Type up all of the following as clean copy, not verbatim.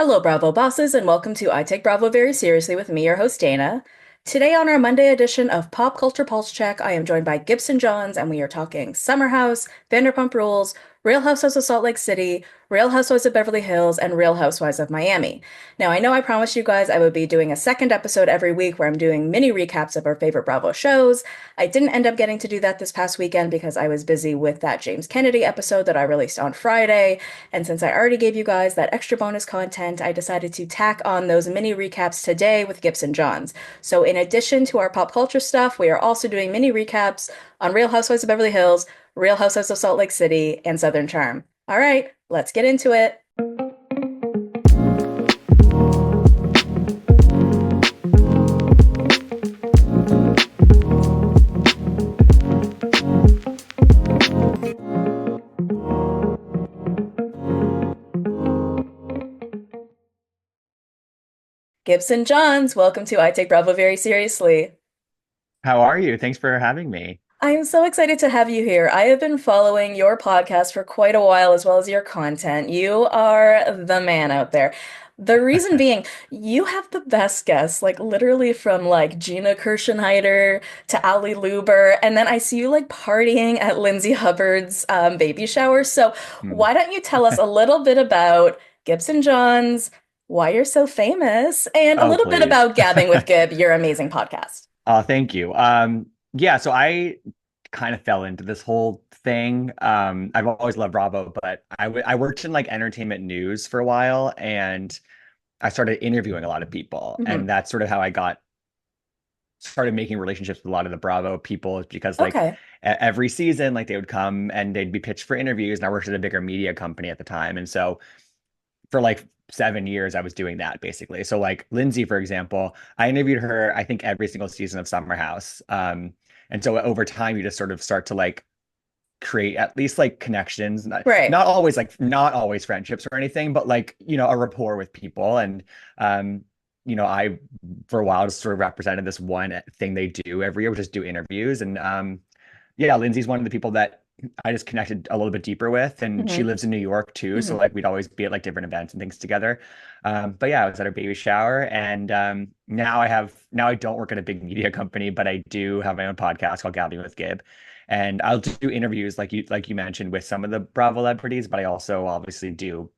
Hello, Bravo bosses, and welcome to I Take Bravo Very Seriously with me, your host, Dana. Today, on our Monday edition of Pop Culture Pulse Check, I am joined by Gibson Johns, and we are talking Summer House, Vanderpump Rules, Real Housewives of Salt Lake City, Real Housewives of Beverly Hills, and Real Housewives of Miami. Now, I know I promised you guys I would be doing a second episode every week where I'm doing mini recaps of our favorite Bravo shows. I didn't end up getting to do that this past weekend because I was busy with that James Kennedy episode that I released on Friday. And since I already gave you guys that extra bonus content, I decided to tack on those mini recaps today with Gibson Johns. So, in addition to our pop culture stuff, we are also doing mini recaps on Real Housewives of Beverly Hills, Real Housewives of Salt Lake City, and Southern Charm. All right, let's get into it. Gibson Johns, welcome to I Take Bravo Very Seriously. How are you? Thanks for having me. I am so excited to have you here. I have been following your podcast for quite a while, as well as your content. You are the man out there. The reason being, you have the best guests, like literally from like Gina Kirschenheiter to Ally Lewber, and then I see you like partying at Lindsay Hubbard's baby shower. So Hmm. why don't you tell us a little bit about Gibson Johns, why you're so famous, and a Oh, little bit please. about Gabbing with Gib, your amazing podcast. Oh, thank you. Yeah, so I kind of fell into this whole thing. I've always loved Bravo, but I worked in like entertainment news for a while, and I started interviewing a lot of people, and Mhm. that's sort of how I got started making relationships with a lot of the Bravo people, is because like Okay. every season, like they would come and they'd be pitched for interviews, and I worked at a bigger media company at the time, and so for like 7 years I was doing that basically. So like Lindsay, for example, I interviewed her, I think every single season of Summer House. And so over time you just sort of start to like create at least like connections, Right. not always friendships or anything, but like, a rapport with people. And I for a while just sort of represented this one thing they do every year, which is do interviews. And yeah, Lindsay's one of the people that I just connected a little bit deeper with, and she Hmm. lives in New York too. So Hmm. like we'd always be at like different events and things together. But yeah, I was at her baby shower, and now I don't work at a big media company, but I do have my own podcast called Gabbing with Gib, and I'll do interviews like you mentioned with some of the Bravo celebrities, but I also obviously do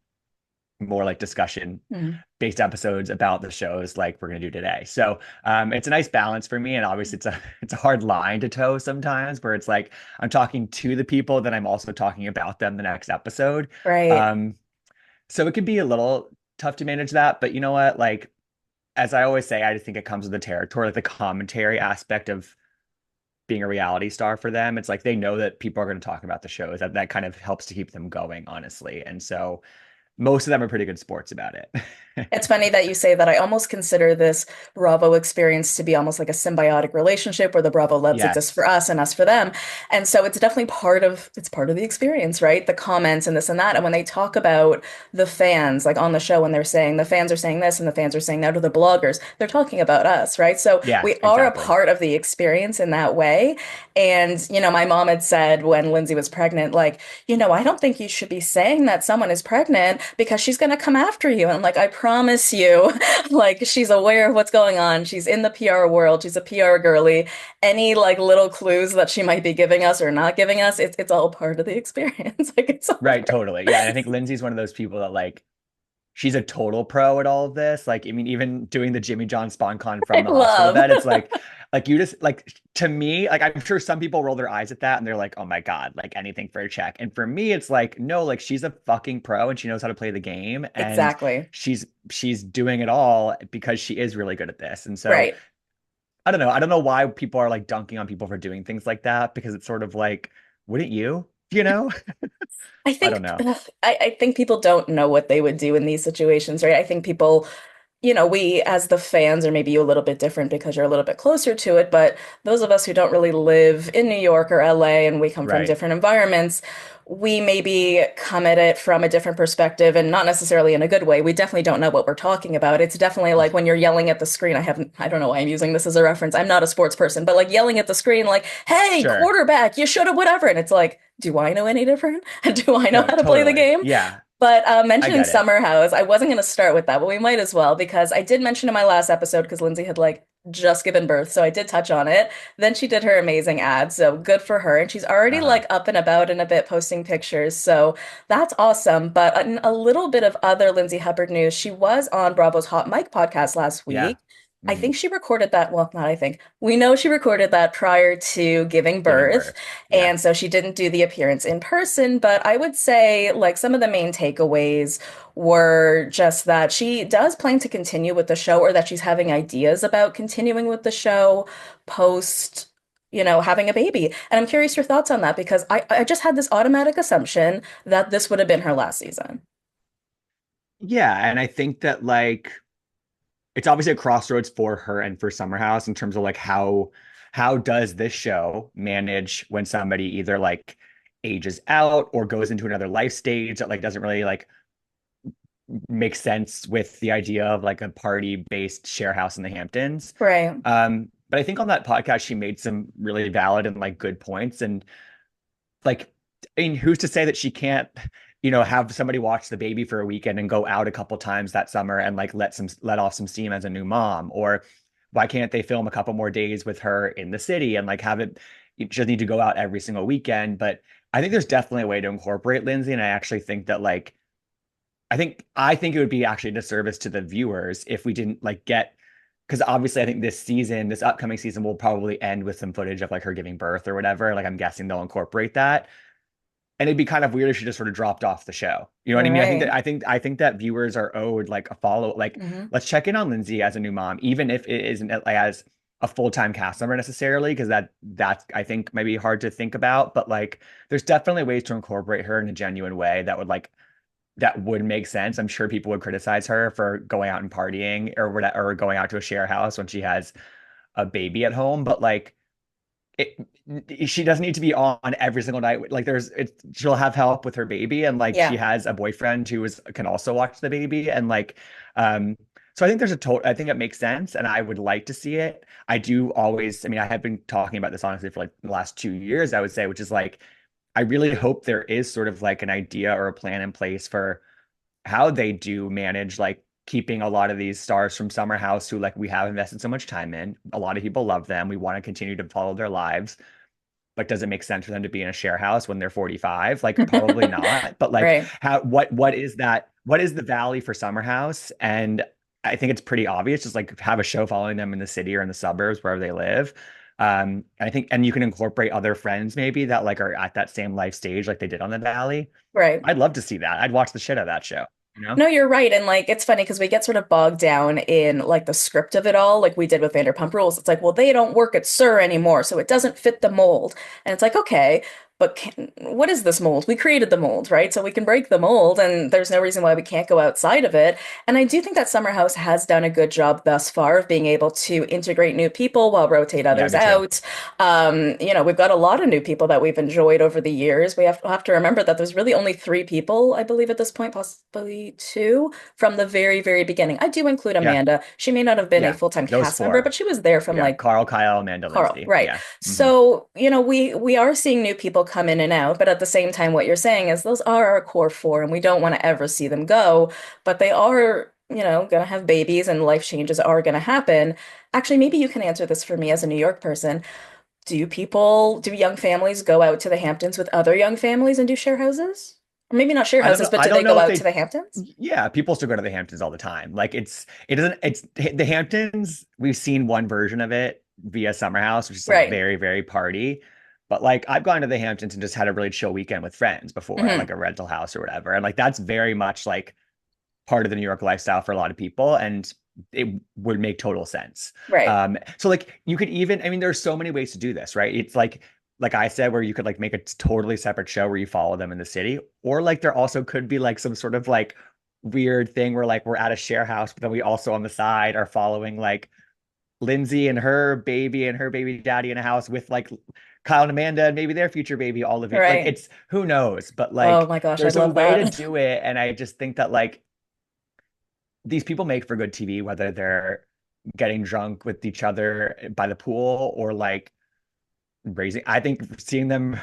more like discussion Hmm. based episodes about the shows like we're going to do today. So it's a nice balance for me. And obviously it's a hard line to toe sometimes, where it's like I'm talking to the people, then I'm also talking about them the next episode. Right. Um, so it could be a little tough to manage that. But you know what? Like, as I always say, I just think it comes with the territory, like the commentary aspect of being a reality star for them. It's like they know that people are going to talk about the shows. That kind of helps to keep them going, honestly. And so most of them are pretty good sports about it. It's funny that you say that. I almost consider this Bravo experience to be almost like a symbiotic relationship where the Bravo loves exist for Yes. us and us for them. And so it's definitely part of the experience, right? The comments and this and that. And when they talk about the fans, like on the show, when they're saying the fans are saying this and the fans are saying that to the bloggers, they're talking about us, right? So Yeah, we are a exactly. part of the experience in that way. And, my mom had said when Lindsay was pregnant, like, I don't think you should be saying that someone is pregnant because she's going to come after you. And I'm like, I promise you, like, she's aware of what's going on. She's in the PR world. She's a PR girly. Any like little clues that she might be giving us or not giving us, it's all part of the experience. Like, it's all Right, totally. Yeah, and I think Lindsay's one of those people that like she's a total pro at all of this. Like, I mean, even doing the Jimmy John SpawnCon I from the hospital love. bed, it's like you just like to me, like I'm sure some people roll their eyes at that and they're like, oh my God, like anything for a check. And for me, it's like, no, like she's a fucking pro and she knows how to play the game, and Exactly. she's doing it all because she is really good at this. And so Right. I don't know. I don't know why people are like dunking on people for doing things like that, because it's sort of like, wouldn't you? You know? I I think don't know. I think people don't know what they would do in these situations, right? I think people, we as the fans, or maybe you a little bit different because you're a little bit closer to it, but those of us who don't really live in New York or LA and we come from Right. different environments, we maybe come at it from a different perspective and not necessarily in a good way. We definitely don't know what we're talking about. It's definitely like when you're yelling at the screen. I don't know why I'm using this as a reference. I'm not a sports person, but like yelling at the screen, like, hey, Sure. quarterback, you should have whatever. And it's like, do I know any different? Do I know No, how to play the totally. game? Yeah. But I mentioning get it. Summer House, I wasn't going to start with that, but we might as well because I did mention in my last episode because Lindsay had like just given birth, so I did touch on it. Then she did her amazing ad, so good for her. And she's already Uh-huh. like up and about and a bit posting pictures, so that's awesome. But a little bit of other Lindsay Hubbard news. She was on Bravo's Hot Mic podcast last Yeah. week. I Hmm. think she recorded that. Well, not I think. We know she recorded that prior to giving Giving birth. birth. Yeah. And so she didn't do the appearance in person, but I would say like some of the main takeaways were just that she does plan to continue with the show or that she's having ideas about continuing with the show post, having a baby. And I'm curious your thoughts on that because I just had this automatic assumption that this would have been her last season. Yeah, and I think that like it's obviously a crossroads for her and for Summer House in terms of like how does this show manage when somebody either like ages out or goes into another life stage that like doesn't really like make sense with the idea of like a party-based share house in the Hamptons. Right. But I think on that podcast she made some really valid and like good points and like I mean, who's to say that she can't, have somebody watch the baby for a weekend and go out a couple times that summer and like let off some steam as a new mom? Or why can't they film a couple more days with her in the city and like have it? She doesn't need to go out every single weekend, but I think there's definitely a way to incorporate Lindsay, and I actually think that like I think it would be actually a disservice to the viewers if we didn't like get because obviously I think this upcoming season will probably end with some footage of like her giving birth or whatever. Like I'm guessing they'll incorporate that. And it'd be kind of weird if she just sort of dropped off the show. You know what I mean? I think that Right. I think that viewers are owed like a follow, like Hmm. let's check in on Lindsay as a new mom, even if it isn't as a full-time cast member necessarily, because that I think might be hard to think about. But like there's definitely ways to incorporate her in a genuine way that would make sense. I'm sure people would criticize her for going out and partying or going out to a share house when she has a baby at home, but like she doesn't need to be on every single night. Like she'll have help with her baby, and like she Yeah. has a boyfriend who can also watch the baby, and like, um, so I think I think it makes sense, and I would like to see it. I do always, I mean, I have been talking about this honestly for like the last 2 years, I would say, which is like, I really hope there is sort of like an idea or a plan in place for how they do manage like keeping a lot of these stars from Summer House who like we have invested so much time in. A lot of people love them. We want to continue to follow their lives. But does it make sense for them to be in a share house when they're 45? Like probably not. But like Right. what is that? What is the value for Summer House? And I think it's pretty obvious. Just like have a show following them in the city or in the suburbs wherever they live. I think, and you can incorporate other friends maybe that like are at that same life stage like they did on the Valley. Right. I'd love to see that. I'd watch the shit out of that show, you know? No, you're right. And like it's funny because we get sort of bogged down in like the script of it all, like we did with Vanderpump Rules. It's like, well, they don't work at Sir anymore, so it doesn't fit the mold. And it's like, okay, but what is this mold? We created the mold, right? So we can break the mold, and there's no reason why we can't go outside of it. And I do think that Summer House has done a good job thus far of being able to integrate new people while rotate Yeah, others me too. out. We've got a lot of new people that we've enjoyed over the years. We have to remember that there's really only three people, I believe, at this point, possibly two, from the very, very beginning. I do include Yeah. Amanda. She may not have been a Yeah. full-time Those cast member, but four. she was there from Yeah. like Carl, Kyle, Amanda, Carl, Lindsay. right. Yeah. Hmm. So, we are seeing new people come in and out, but at the same time, what you're saying is those are our core four, and we don't want to ever see them go, but they are, gonna have babies and life changes are gonna happen. Actually, maybe you can answer this for me as a New York person. Do young families go out to the Hamptons with other young families and do share houses? Or maybe not share I don't houses, know. but I do they don't know go if out to they the Hamptons? yeah, people still go to the Hamptons all the time. Like it doesn't it's the Hamptons, we've seen one version of it via Summer House, which is like Right. very, very party. But like I've gone to the Hamptons and just had a really chill weekend with friends before at like Hmm. a rental house or whatever. And like that's very much like part of the New York lifestyle for a lot of people, and it would make total sense. Right. So like you could even, I mean, there's so many ways to do this, right? It's like I said, where you could like make a totally separate show where you follow them in the city, or like there also could be like some sort of like weird thing where like we're at a share house, but then we also on the side are following like Lindsay and her baby daddy in a house with like Kyle and Amanda and maybe their future baby, all of you. Like Right. it's who knows, but Oh like my gosh, I'd there's a love way to that. do it. And I just think that like these people make for good TV, whether they're getting drunk with each other by the pool or like raising. I think seeing them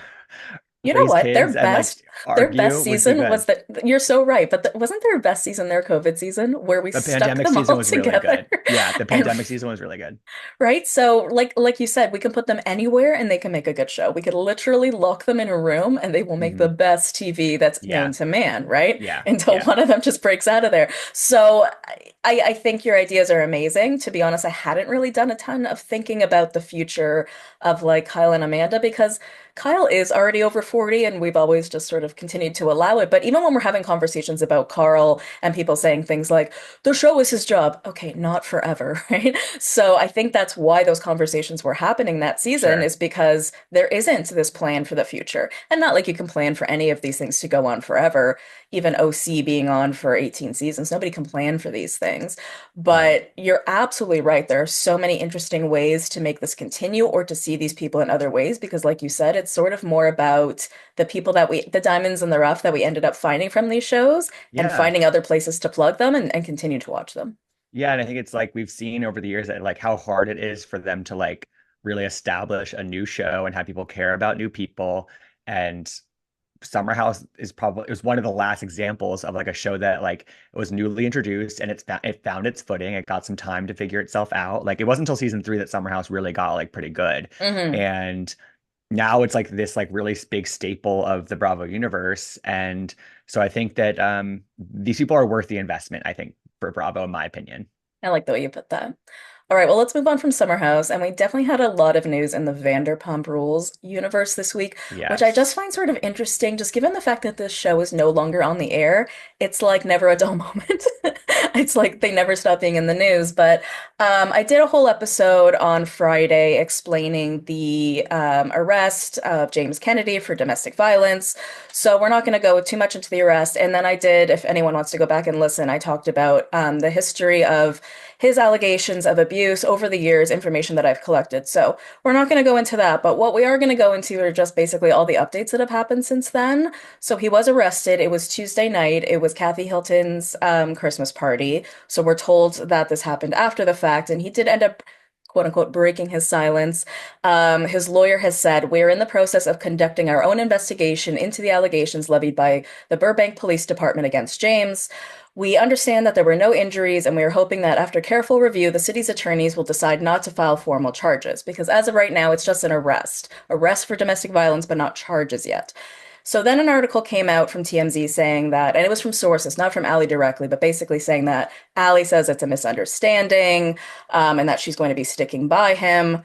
You know raise what? kids and like Their best argue would be season was good. that you're so right, but wasn't their best season their COVID season where we The stuck pandemic them season all was really together? good. Yeah, the And pandemic season was really good. right? So like you said, we can put them anywhere and they can make a good show. We could literally lock them in a room and they will make the Hmm. best TV that's known Yeah, to man, right? yeah, Until yeah, one of them just breaks out of there. So I think your ideas are amazing. To be honest, I hadn't really done a ton of thinking about the future of like Kyle and Amanda because Kyle is already over 40 and we've always just sort of continued to allow it. But even when we're having conversations about Carl and people saying things like, the show is his job. Okay, not forever, right? So I think that's why those conversations were happening that season sure. is because there isn't this plan for the future. And not like you can plan for any of these things to go on forever. Even OC being on for 18 seasons, nobody can plan for these things. Right. But you're absolutely right. There are so many interesting ways to make this continue or to see these people in other ways because, like you said, it's sort of more about the people the diamonds in the rough that we ended up finding from these shows and Yeah. finding other places to plug them and continue to watch them. Yeah, and I think it's like we've seen over the years that like how hard it is for them to like really establish a new show and have people care about new people. And Summer House is probably it was one of the last examples of like a show that like it was newly introduced and it found its footing. It got some time to figure itself out. Like it wasn't until season three that Summer House really got like pretty good. Hmm. And now it's like this like really big staple of the Bravo universe. And so I think that these people are worth the investment, I think, for Bravo, in my opinion. I like the way you put that. All right, well, let's move on from Summer House. And we definitely had a lot of news in the Vanderpump Rules universe this week, which I just Yes. find sort of interesting, just given the fact that this show is no longer on the air. It's like never a dull moment. It's like they never stop being in the news. But I did a whole episode on Friday explaining the arrest of James Kennedy for domestic violence. So we're not going to go too much into the arrest. And then I did, if anyone wants to go back and listen, I talked about the history of his allegations of abuse over the years, information that I've collected. So we're not going to go into that, but what we are going to go into are just basically all the updates that have happened since then. So he was arrested. It was Tuesday night. It was Kathy Hilton's Christmas party. So we're told that this happened after the fact, and he did end up quote unquote breaking his silence. His lawyer has said, we're in the process of conducting our own investigation into the allegations levied by the Burbank Police Department against James. We understand that there were no injuries, and we are hoping that after careful review, the city's attorneys will decide not to file formal charges, because as of right now, it's just an arrest for domestic violence, but not charges yet. So then an article came out from TMZ saying that, and it was from sources, not from Ally directly, but basically saying that Ally says it's a misunderstanding, and that she's going to be sticking by him.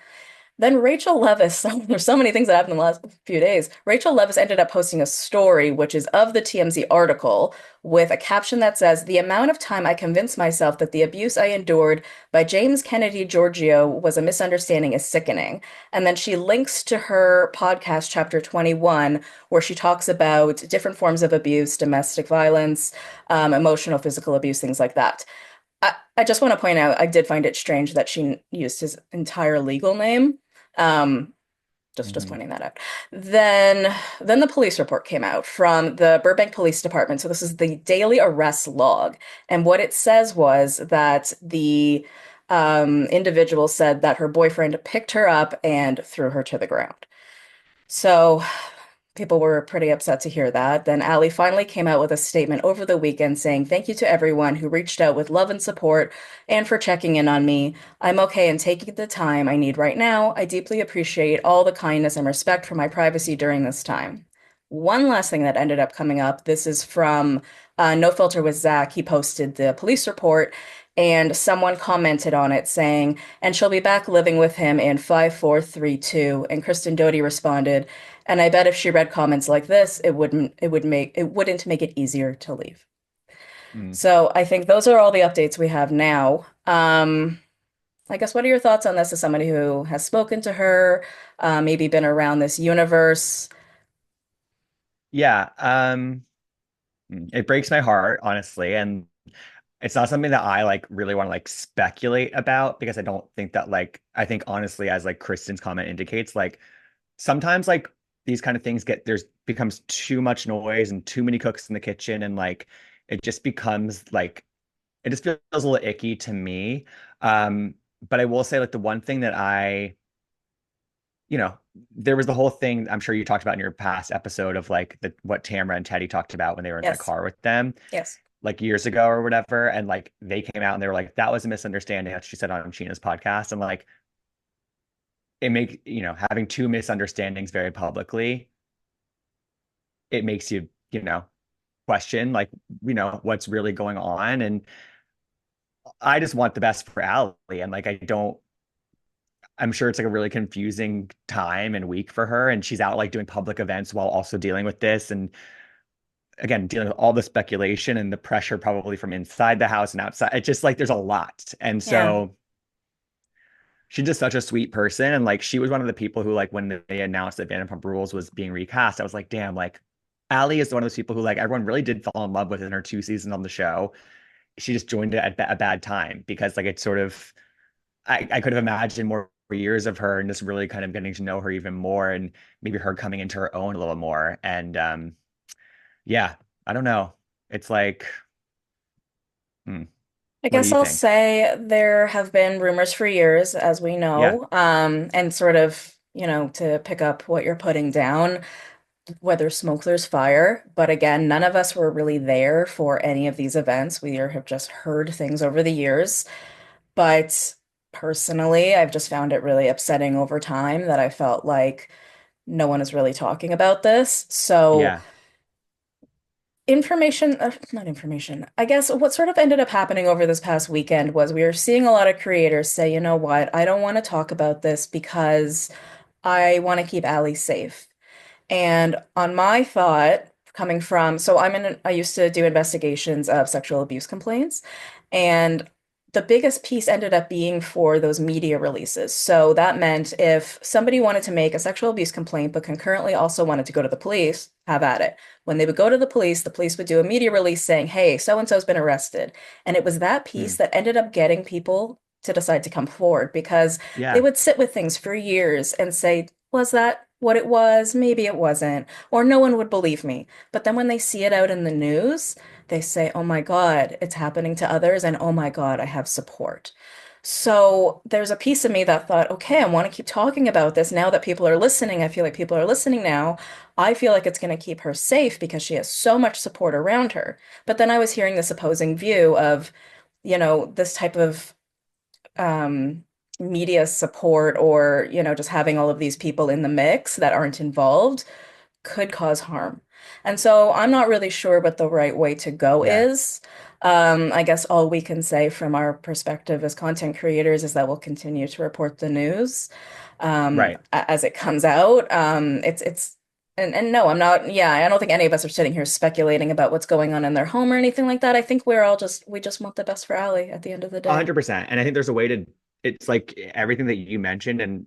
Then Rachel Leviss, there's so many things that happened in the last few days. Rachel Leviss ended up posting a story, which is of the TMZ article, with a caption that says, the amount of time I convinced myself that the abuse I endured by James Kennedy Giorgio was a misunderstanding is sickening. And then she links to her podcast, Chapter 21, where she talks about different forms of abuse, domestic violence, emotional, physical abuse, things like that. I just want to point out, I did find it strange that she used his entire legal name. Um, just Hmm. pointing that out. Then the police report came out from the Burbank Police Department. So this is the daily arrest log. And what it says was that the individual said that her boyfriend picked her up and threw her to the ground. So people were pretty upset to hear that. Then Ally finally came out with a statement over the weekend saying, thank you to everyone who reached out with love and support and for checking in on me. I'm okay and taking the time I need right now. I deeply appreciate all the kindness and respect for my privacy during this time. One last thing that ended up coming up, this is from No Filter with Zach. He posted the police report and someone commented on it saying, and she'll be back living with him in 5432. And Kristen Doty responded, and I bet if she read comments like this, it wouldn't make it easier to leave. Mm. So I think those are all the updates we have now. I guess what are your thoughts on this as somebody who has spoken to her, maybe been around this universe? Yeah. It breaks my heart, honestly. And it's not something that I like really want to like speculate about because I don't think that like I think honestly, as like Kristen's comment indicates, like sometimes like these kind of things there's becomes too much noise and too many cooks in the kitchen and like it just becomes like it just feels a little icky to me. But I will say like the one thing that I you know, there was the whole thing I'm sure you talked about in your past episode of like what Tamara and Teddy talked about when they were in that Yes. car with them Yes. like years ago or whatever. And like they came out and they were like, that was a misunderstanding that she said on Sheena's podcast. And like it make, having two misunderstandings very publicly, it makes you, question like, what's really going on. And I just want the best for Ally. And like I'm sure it's like a really confusing time and week for her. And she's out like doing public events while also dealing with this. And again, dealing with all the speculation and the pressure probably from inside the house and outside. It's just like there's a lot. And Yeah. so she's just such a sweet person. And like she was one of the people who like when they announced that Vanderpump Rules was being recast, I was like, damn, like Ally is one of those people who like everyone really did fall in love with in her 2 seasons on the show. She just joined it at a bad time because like it's sort of I could have imagined more years of her and just really kind of getting to know her even more and maybe her coming into her own a little more. And yeah, I don't know. It's like, hmm, I what do guess you I'll think? say there have been rumors for years, as we Yeah, know, and sort of, to pick up what you're putting down, whether smoke, there's fire. But again, none of us were really there for any of these events. We have just heard things over the years. But personally, I've just found it really upsetting over time that I felt like no one is really talking about this. So, yeah, not information. I guess what sort of ended up happening over this past weekend was we were seeing a lot of creators say, you know what, I don't want to talk about this because I want to keep Allie safe. And on my thought, coming from, so I used to do investigations of sexual abuse complaints, and the biggest piece ended up being for those media releases. So that meant if somebody wanted to make a sexual abuse complaint, but concurrently also wanted to go to the police, have at it. When they would go to the police would do a media release saying, hey, so and so's been arrested. And it was that hmm, piece that ended up getting people to decide to come forward because they yeah, would sit with things for years and say, was that what it was? Maybe it wasn't. Or no one would believe me. But then when they see it out in the news, they say, oh my God, it's happening to others. And oh my God, I have support. So there's a piece of me that thought, okay, I want to keep talking about this now that people are listening. I feel like people are listening now. I feel like it's going to keep her safe because she has so much support around her. But then I was hearing this opposing view of, this type of um, media support or, just having all of these people in the mix that aren't involved could cause harm. And so I'm not really sure what the right way to go yeah, is. I guess all we can say from our perspective as content creators is that we'll continue to report the news right. as it comes out. And no, I'm not, yeah, I don't think any of us are sitting here speculating about what's going on in their home or anything like that. I think we just want the best for Allie at the end of the day. 100%. And I think there's a way to, it's like everything that you mentioned and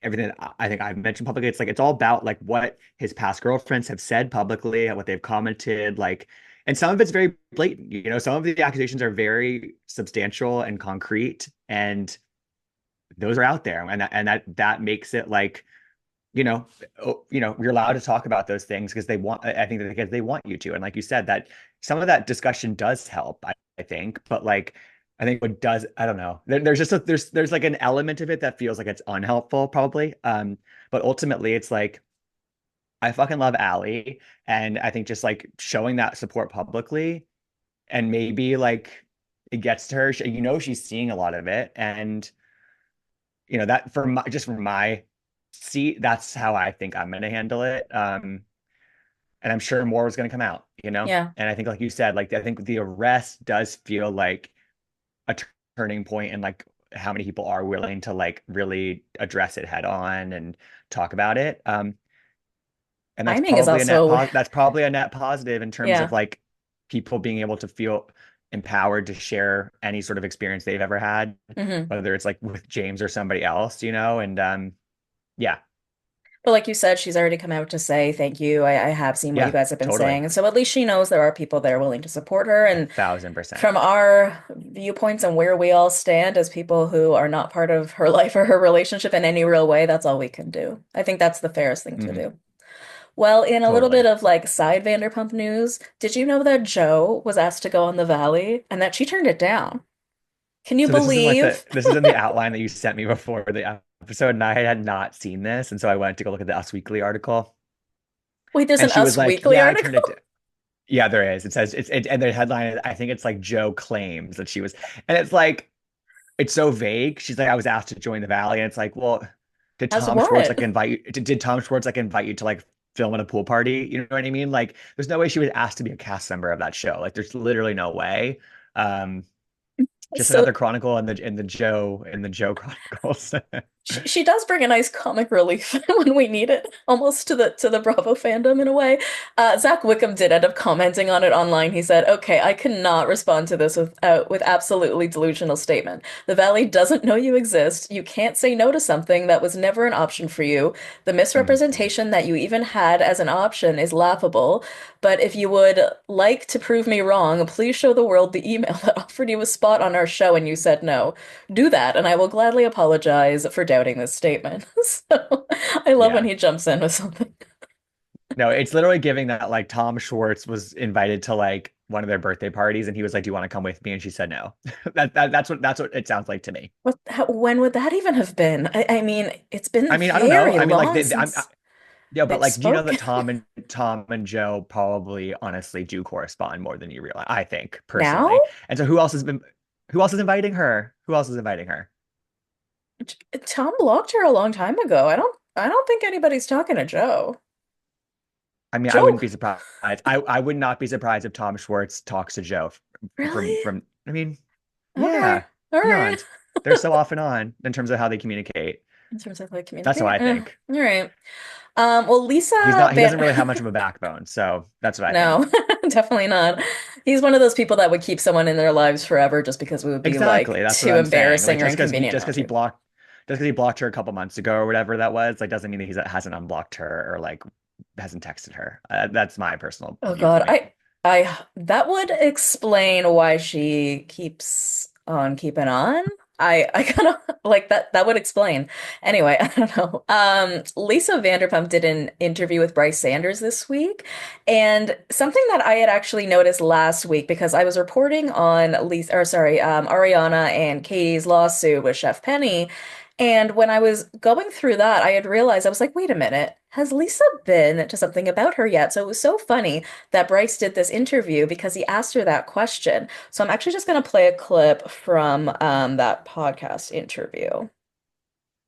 everything that I think I've mentioned publicly. It's like, it's all about like what his past girlfriends have said publicly and what they've commented. Like, and some of it's very blatant, some of the accusations are very substantial and concrete. And those are out there. And that makes it like, you're allowed to talk about those things because I think that because they want you to. And like you said, that some of that discussion does help, I think. But like, I think what does, I don't know. There's just there's like an element of it that feels like it's unhelpful, probably. But ultimately, it's like I fucking love Allie, and I think just like showing that support publicly, and maybe like it gets to her. She's seeing a lot of it, and that from my seat, that's how I think I'm going to handle it. And I'm sure more is going to come out. Yeah. And I think, like you said, like I think the arrest does feel like a turning point in like how many people are willing to like really address it head on and talk about it. And Timing is also, that's probably a net positive in terms of yeah. like people being able to feel empowered to share any sort of experience they've ever had, Hmm. whether it's like with James or somebody else. And yeah, But like you said, she's already come out to say thank you. I have seen what you yeah, guys have been totally. saying. And so at least she knows there are people there willing to support her. A And thousand percent. from our viewpoints and where we all stand as people who are not part of her life or her relationship in any real way, that's all we can do. I think that's the fairest thing to Hmm. do. Well, in a little bit Totally. of like side Vanderpump news, did you know that Joe was asked to go on the Valley and that she turned it down? Can you So this is in like believe? this is in the outline that you sent me before the episode, and I had not seen this, and so I went to go look at the Us Weekly article, Wait, there's and an she was Us like, Weekly "Yeah, I turned article? it." Yeah, there is. It says and the headline, I think it's like Joe claims that she was, and it's like it's so vague. She's like, I was asked to join the Valley, and it's like, well, did As Tom Schwartz what? like invite you? Did Tom Schwartz like invite you to like film at a pool party? You know what I mean? Like, there's no way she was asked to be a cast member of that show. Like, there's literally no way. Um, just So another chronicle in the Joe Chronicles. she does bring a nice comic relief when we need it, almost to the Bravo fandom in a way. Zach Wickham did end up commenting on it online. He said, "Okay, I cannot respond to this with absolutely delusional statement. The Valley doesn't know you exist. You can't say no to something that was never an option for you. The Mhm. misrepresentation that you even had as an option is laughable. But if you would like to prove me wrong, please show the world the email that offered you a spot on our show and you said no. Do that, and I will gladly apologize for doubting this statement." So I love when Yeah. he jumps in with something. No, it's literally giving that like Tom Schwartz was invited to like one of their birthday parties and he was like, "Do you want to come with me?" And she said no. That's what it sounds like to me. When would that even have been? I mean, it's been I mean, I don't know. very I mean, like long since yeah, but they've like, do you know that spoken. Tom and Joe probably honestly do correspond more than you realize, I think, Now? personally. And so who else is inviting her? Who else is inviting her? Tom blocked her a long time ago. I don't think anybody's talking to Joe. I mean, I Joe, wouldn't be surprised. I would not be surprised if Tom Schwartz talks to Joe really? from I mean, Okay. yeah, All right. eons. They're so off and on in terms of how they communicate. In terms of like That's how communicating. I think. All right. Well, He's Lisa not, he doesn't Van really have much of a backbone, so that's what I No, think. definitely not. He's one of those people that would keep someone in their lives forever just because it would be Exactly. like That's what too I'm saying. Like embarrassing or inconvenient just not because he to. blocked her a couple months ago or whatever that was, like doesn't mean that he hasn't unblocked her or like hasn't texted her. That's my personal Oh God, viewpoint. that would explain why she keeps on keeping on. I kind of like that. That would explain. Anyway, I don't know. Lisa Vanderpump did an interview with Bryce Sanders this week, and something that I had actually noticed last week because I was reporting on Ariana and Katie's lawsuit with Chef Penny. And when I was going through that, I had realized I was like, wait a minute, has Lisa been to something about her yet? So it was so funny that Bryce did this interview because he asked her that question. So I'm actually just going to play a clip from that podcast interview.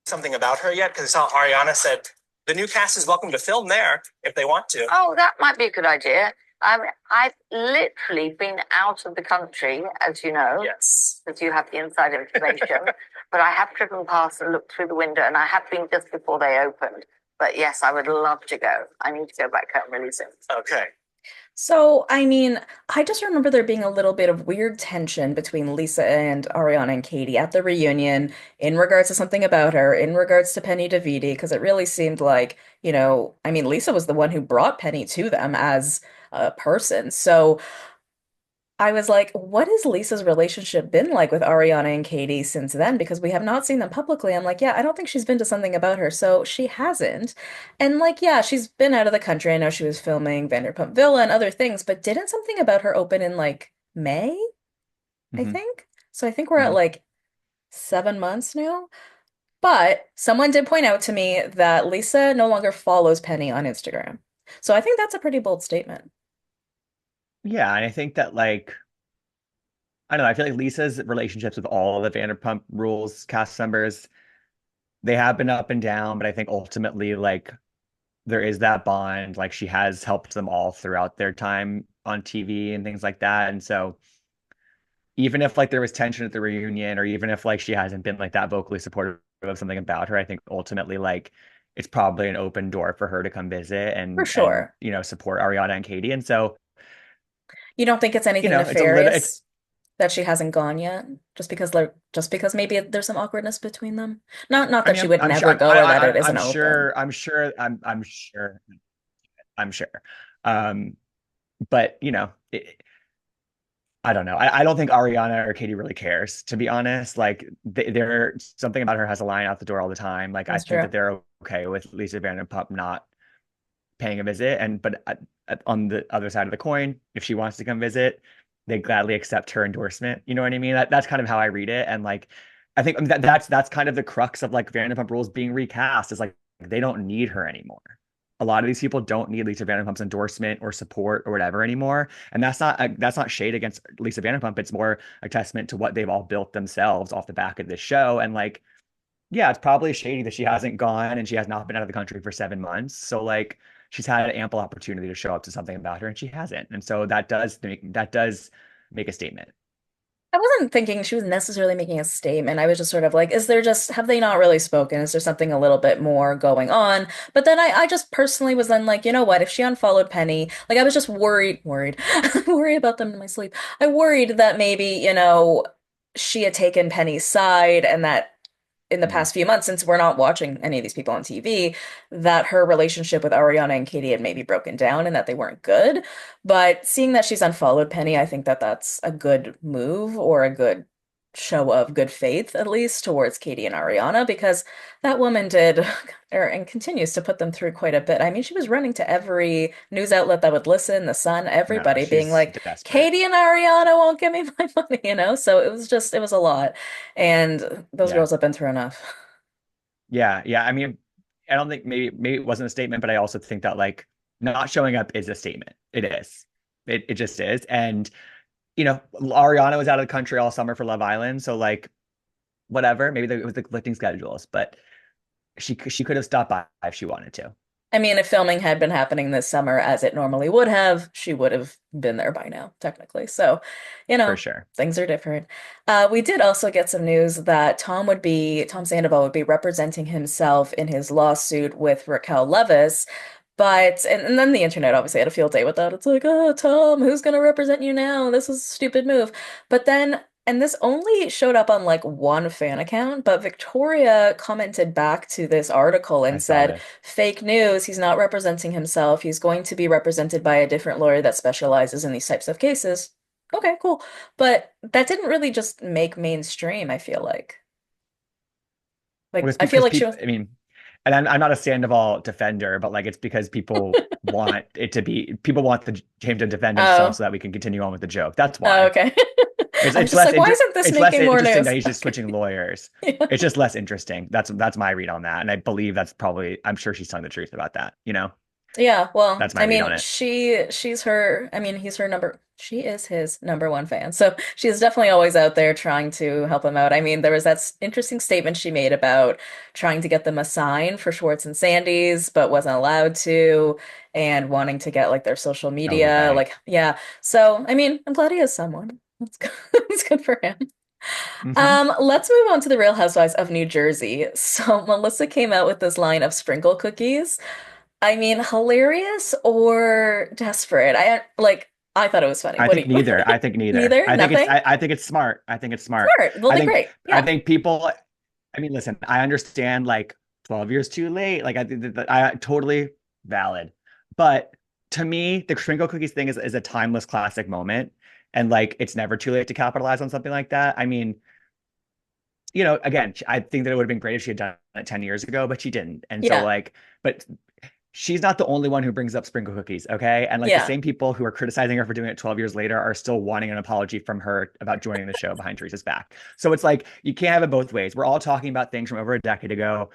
Something about her yet? Because I saw Ariana said the new cast is welcome to film there if they want to. Oh, that might be a good idea. I've literally been out of the country, as you know, Yes. because you have the inside information. But I have driven past and looked through the window, and I have been just before they opened. But yes, I would love to go. I need to go back home really soon. Okay. So, I mean, I just remember there being a little bit of weird tension between Lisa and Ariana and Katie at the reunion in regards to something about her, in regards to Penny DeViti, because it really seemed like, I mean, Lisa was the one who brought Penny to them as a person. So I was like, what has Lisa's relationship been like with Ariana and Katie since then? Because we have not seen them publicly. I'm like, yeah, I don't think she's been to something about her. So she hasn't. And like, yeah, she's been out of the country. I know she was filming Vanderpump Villa and other things, but didn't something about her open in like May, I Hmm. think? So I think we're at Hmm. like 7 months now. But someone did point out to me that Lisa no longer follows Penny on Instagram. So I think that's a pretty bold statement. Yeah, and I think that like I don't know, I feel like Lisa's relationships with all of the Vanderpump Rules cast members, they have been up and down, but I think ultimately like there is that bond. Like she has helped them all throughout their time on TV and things like that. And so even if like there was tension at the reunion, or even if like she hasn't been like that vocally supportive of something about her, I think ultimately like it's probably an open door for her to come visit For and sure. support Ariana and Katie. And so, You don't think it's anything it's a little it's nefarious that she hasn't gone yet? Just because maybe there's some awkwardness between them? Not I that mean she would I'm sure never go or that it isn't open. I'm sure. Um, but I don't know. I don't think Ariana or Katie really cares, to be honest. Like they're something about her has a line out the door all the time. Like I That's think true. that they're okay with Lisa Vanderpump not paying a visit, and but on the other side of the coin, if she wants to come visit, they gladly accept her endorsement. You know what I mean? That's kind of how I read it. And like I think that's kind of the crux of like Vanderpump Rules being recast, is like they don't need her anymore. A lot of these people don't need Lisa Vanderpump's endorsement or support or whatever anymore. And that's not shade against Lisa Vanderpump. It's more a testament to what they've all built themselves off the back of this show. And like, yeah, it's probably shady that she hasn't gone and she has not been out of the country for 7 months. So like she's had an ample opportunity to show up to something about her and she hasn't. And so that does make a statement. I wasn't thinking she was necessarily making a statement. I was just sort of like, have they not really spoken? Is there something a little bit more going on? But then I just personally was then like, you know what? If she unfollowed Penny, like I was just worried, worried about them in my sleep. I worried that maybe, she had taken Penny's side and that in the Mhm. past few months, since we're not watching any of these people on TV, that her relationship with Ariana and Katie had maybe broken down and that they weren't good. But seeing that she's unfollowed Penny, I think that that's a good move or a good show of good faith, at least towards Katie and Ariana, because that woman did and continues to put them through quite a bit. I mean, she was running to every news outlet that would listen, The Sun, No, everybody being she's like, desperate. Katie and Ariana won't give me my money. So it was a lot. And those Yeah. girls have been through enough. Yeah. Yeah. I mean, I don't think maybe it wasn't a statement, but I also think that like not showing up is a statement. It is. It just is. And Ariana was out of the country all summer for Love Island, so like whatever. Maybe it was the conflicting schedules, but she could have stopped by if she wanted to, I mean, if filming had been happening this summer as it normally would have, she would have been there by now, technically. So, for sure. things are different. We did also get some news that Tom Sandoval would be representing himself in his lawsuit with Raquel Leviss. But, and then the internet obviously had a field day with that. It's like, oh, Tom, who's going to represent you now? This is a stupid move. But then and this only showed up on like one fan account, but Victoria commented back to this article I and saw said, this. fake news, he's not representing himself. He's going to be represented by a different lawyer that specializes in these types of cases. Okay, cool. But that didn't really just make mainstream, I feel like. Well, Like, it's I feel because like she people, was, I mean, and I'm not a Sandoval defender, but like it's because people want him to defend himself oh, so that we can continue on with the joke. That's oh, why. okay. It's I was it's just less like, why isn't this it's less making more interesting news? that he's just Okay. switching lawyers. Yeah. It's just less interesting. That's my read on that. And I believe I'm sure she's telling the truth about that, Yeah, well, That's my I read on mean, it. she is his number one fan. So she's definitely always out there trying to help him out. I mean, there was that interesting statement she made about trying to get them a sign for Schwartz and Sandy's, but wasn't allowed to, and wanting to get like their social Oh, media. right. Like, yeah. So, I mean, I'm glad he has someone. That's good. It's good for him. Hmm. Let's move on to the Real Housewives of New Jersey. So Melissa came out with this line of sprinkle cookies. I mean, hilarious or desperate? I thought it was funny. I What do think you neither. I think neither. neither? Nothing? I think it's smart. I think it's smart. Smart. Well, I then think great. I Yeah. think people I mean, listen, I understand like 12 years too late. Like I think that I totally valid. But to me, the sprinkle cookies thing is a timeless classic moment. And like it's never too late to capitalize on something like that. I mean, again, I think that it would have been great if she had done it 10 years ago, but she didn't. And so Yeah. like, but she's not the only one who brings up sprinkle cookies, okay? And like the Yeah. same people who are criticizing her for doing it 12 years later are still wanting an apology from her about joining the show behind Teresa's back. So it's like you can't have it both ways. We're all talking about things from over a decade ago.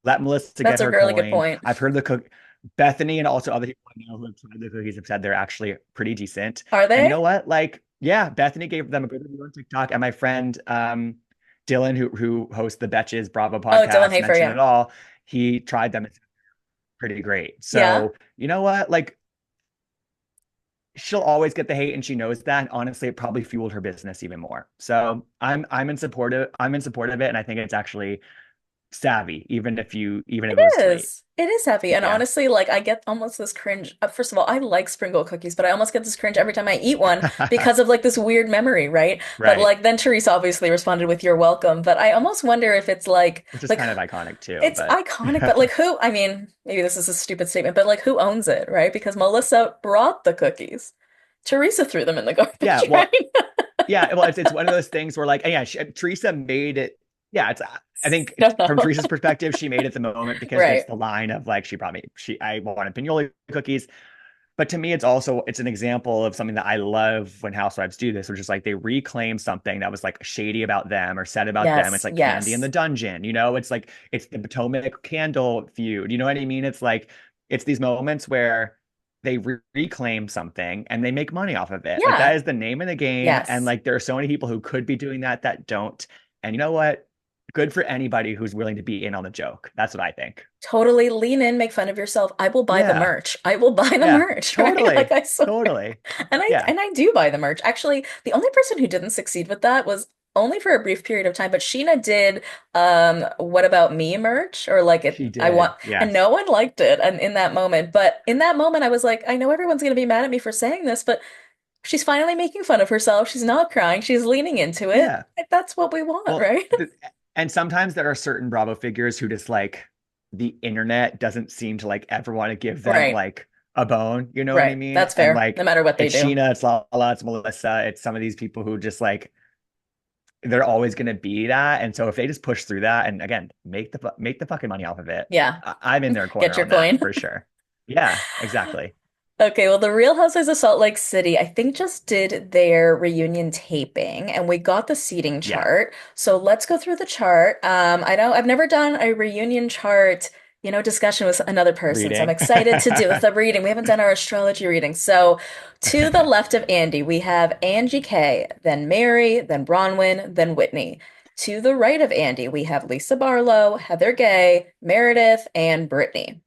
Let Melissa That's get a her really good coin. point. I've heard the cook Bethany and also other people I know who have tried the cookies have said they're actually pretty decent. Are And you they? know what? Like, yeah, Bethany gave them a good review on TikTok. And my friend Dylan, who hosts the Betches Bravo Oh, Dylan podcast, Hafer, mentioned yeah. it all. He tried them. It's pretty great. Yeah. So you know what? Like she'll always get the hate and she knows that. And honestly, it probably fueled her business even more. So I'm in support of it. And I think it's actually savvy, even if It it was too late. is. It is heavy. And Yeah. honestly, like I get almost this cringe. First of all, I like sprinkle cookies, but I almost get this cringe every time I eat one because of like this weird memory, right? But Right. like then Teresa obviously responded with "You're welcome." But I almost wonder if it's Which is like kind of iconic too, it's but iconic, but like who, I mean, maybe this is a stupid statement, but like who owns it, right? Because Melissa brought the cookies. Teresa threw them in the yeah, garbage, right? well, yeah, well, it's one of those things where like, yeah, Teresa made it. Yeah, I think No, no. from Teresa's perspective, she made it the moment because there's Right. the line of like, I wanted pinoli cookies. but to me, it's an example of something that I love when housewives do this, which is like they reclaim something that was like shady about them or said about them. It's Yes, like Candy in the yes. Dungeon, it's like it's the Potomac candle feud. You know what I mean? It's like it's these moments where they reclaim something and they make money off of it. Like that Yeah. is the name of the game. And Yes. like there are so many people who could be doing that don't. And you know what? Good for anybody who's willing to be in on the joke. That's what I think. Totally lean in, make fun of yourself. I will buy the Yeah. merch. I will buy the Yeah. merch, right? Like Totally. I swear. Totally. And I Yeah. and I do buy the merch. Actually, the only person who didn't succeed with that was only for a brief period of time, but Sheena did what about me merch or like it She I want did. and Yes. no one liked it and in that moment. But in that moment I was like, I know everyone's gonna be mad at me for saying this, but she's finally making fun of herself. She's not crying. She's leaning into it. Yeah. Like, that's what we want, Well, right? and sometimes there are certain Bravo figures who just like the internet doesn't seem to like ever want to give them Right. like a bone. You know what I Right. mean? That's And fair. No like matter what they it's do. Sheena, it's Lala, it's Melissa, it's some of these people who just like they're always going to be that. And so if they just push through that and again make the fucking money off of it, Yeah. I'm in their Get corner your on that coin. for sure. Yeah, exactly. Okay, well, the Real Housewives of Salt Lake City, I think just did their reunion taping and we got the seating Yeah, chart. So let's go through the chart. I know I've never done a reunion chart, discussion with another person. So I'm reading. excited to do the reading. We haven't done our astrology reading. So to the left of Andy, we have Angie K, then Mary, then Bronwyn, then Whitney. To the right of Andy, we have Lisa Barlow, Heather Gay, Meredith, and Brittany.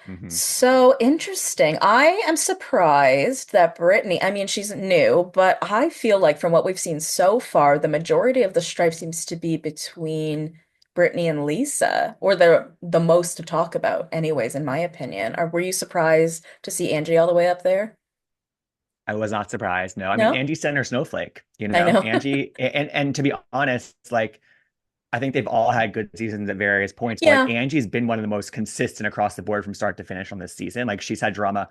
Hmm. So interesting. I am surprised that Brittany, I mean, she's new, but I feel like from what we've seen so far, the majority of the strife seems to be between Brittany and Lisa, or the most to talk about, anyways, in my opinion. Were you surprised to see Angie all the way up there? I was not surprised. No, I mean No? Angie sent her snowflake. I know. Angie, and to be honest, like I think they've all had good seasons at various points, but like Yeah. Angie's been one of the most consistent across the board from start to finish on this season. Like she's had drama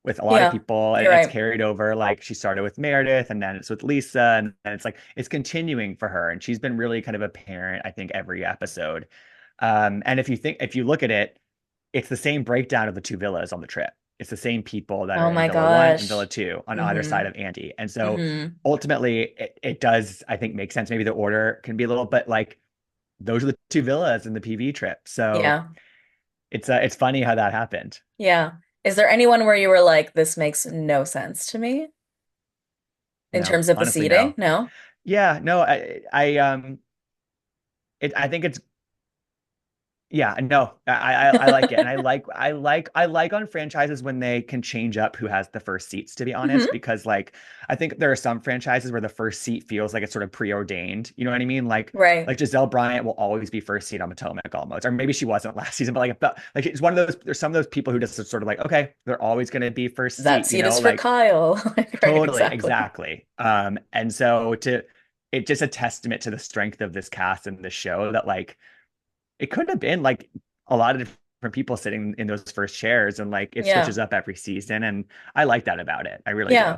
with a lot of Yeah. people and You're it's right. carried over. Like she started with Meredith and then it's with Lisa and then it's like it's continuing for her. And she's been really kind of apparent, I think, every episode. And if you look at it, it's the same breakdown of the two villas on the trip. It's the same people that are Oh in my Villa One and Villa gosh. Two on either Mm-hmm. side of Andy. And so Mm-hmm. ultimately it does, I think, make sense. Maybe the order can be a little, but like those are the two villas in the PV trip. So Yeah. it's funny how that happened. Yeah. Is there anyone where you were like, this makes no sense to me in No, terms of the honestly, seating? no. No? Yeah, no, I think it's yeah, no, I like it, and I like on franchises when they can change up who has the first seats. To be honest, Hmm. because like I think there are some franchises where the first seat feels like it's sort of preordained. You know what I mean? Right. Like Giselle Bryant will always be first seat on Potomac almost, or maybe she wasn't last season, but like it's one of those. There's some of those people who just sort of like okay, they're always going to be first That seat. seat is for Like Kyle. Right, totally, exactly. exactly. And so to it's just a testament to the strength of this cast and the show that like it could have been like a lot of different people sitting in those first chairs and like it Yeah. switches up every season and I like that about it. I really do. Yeah.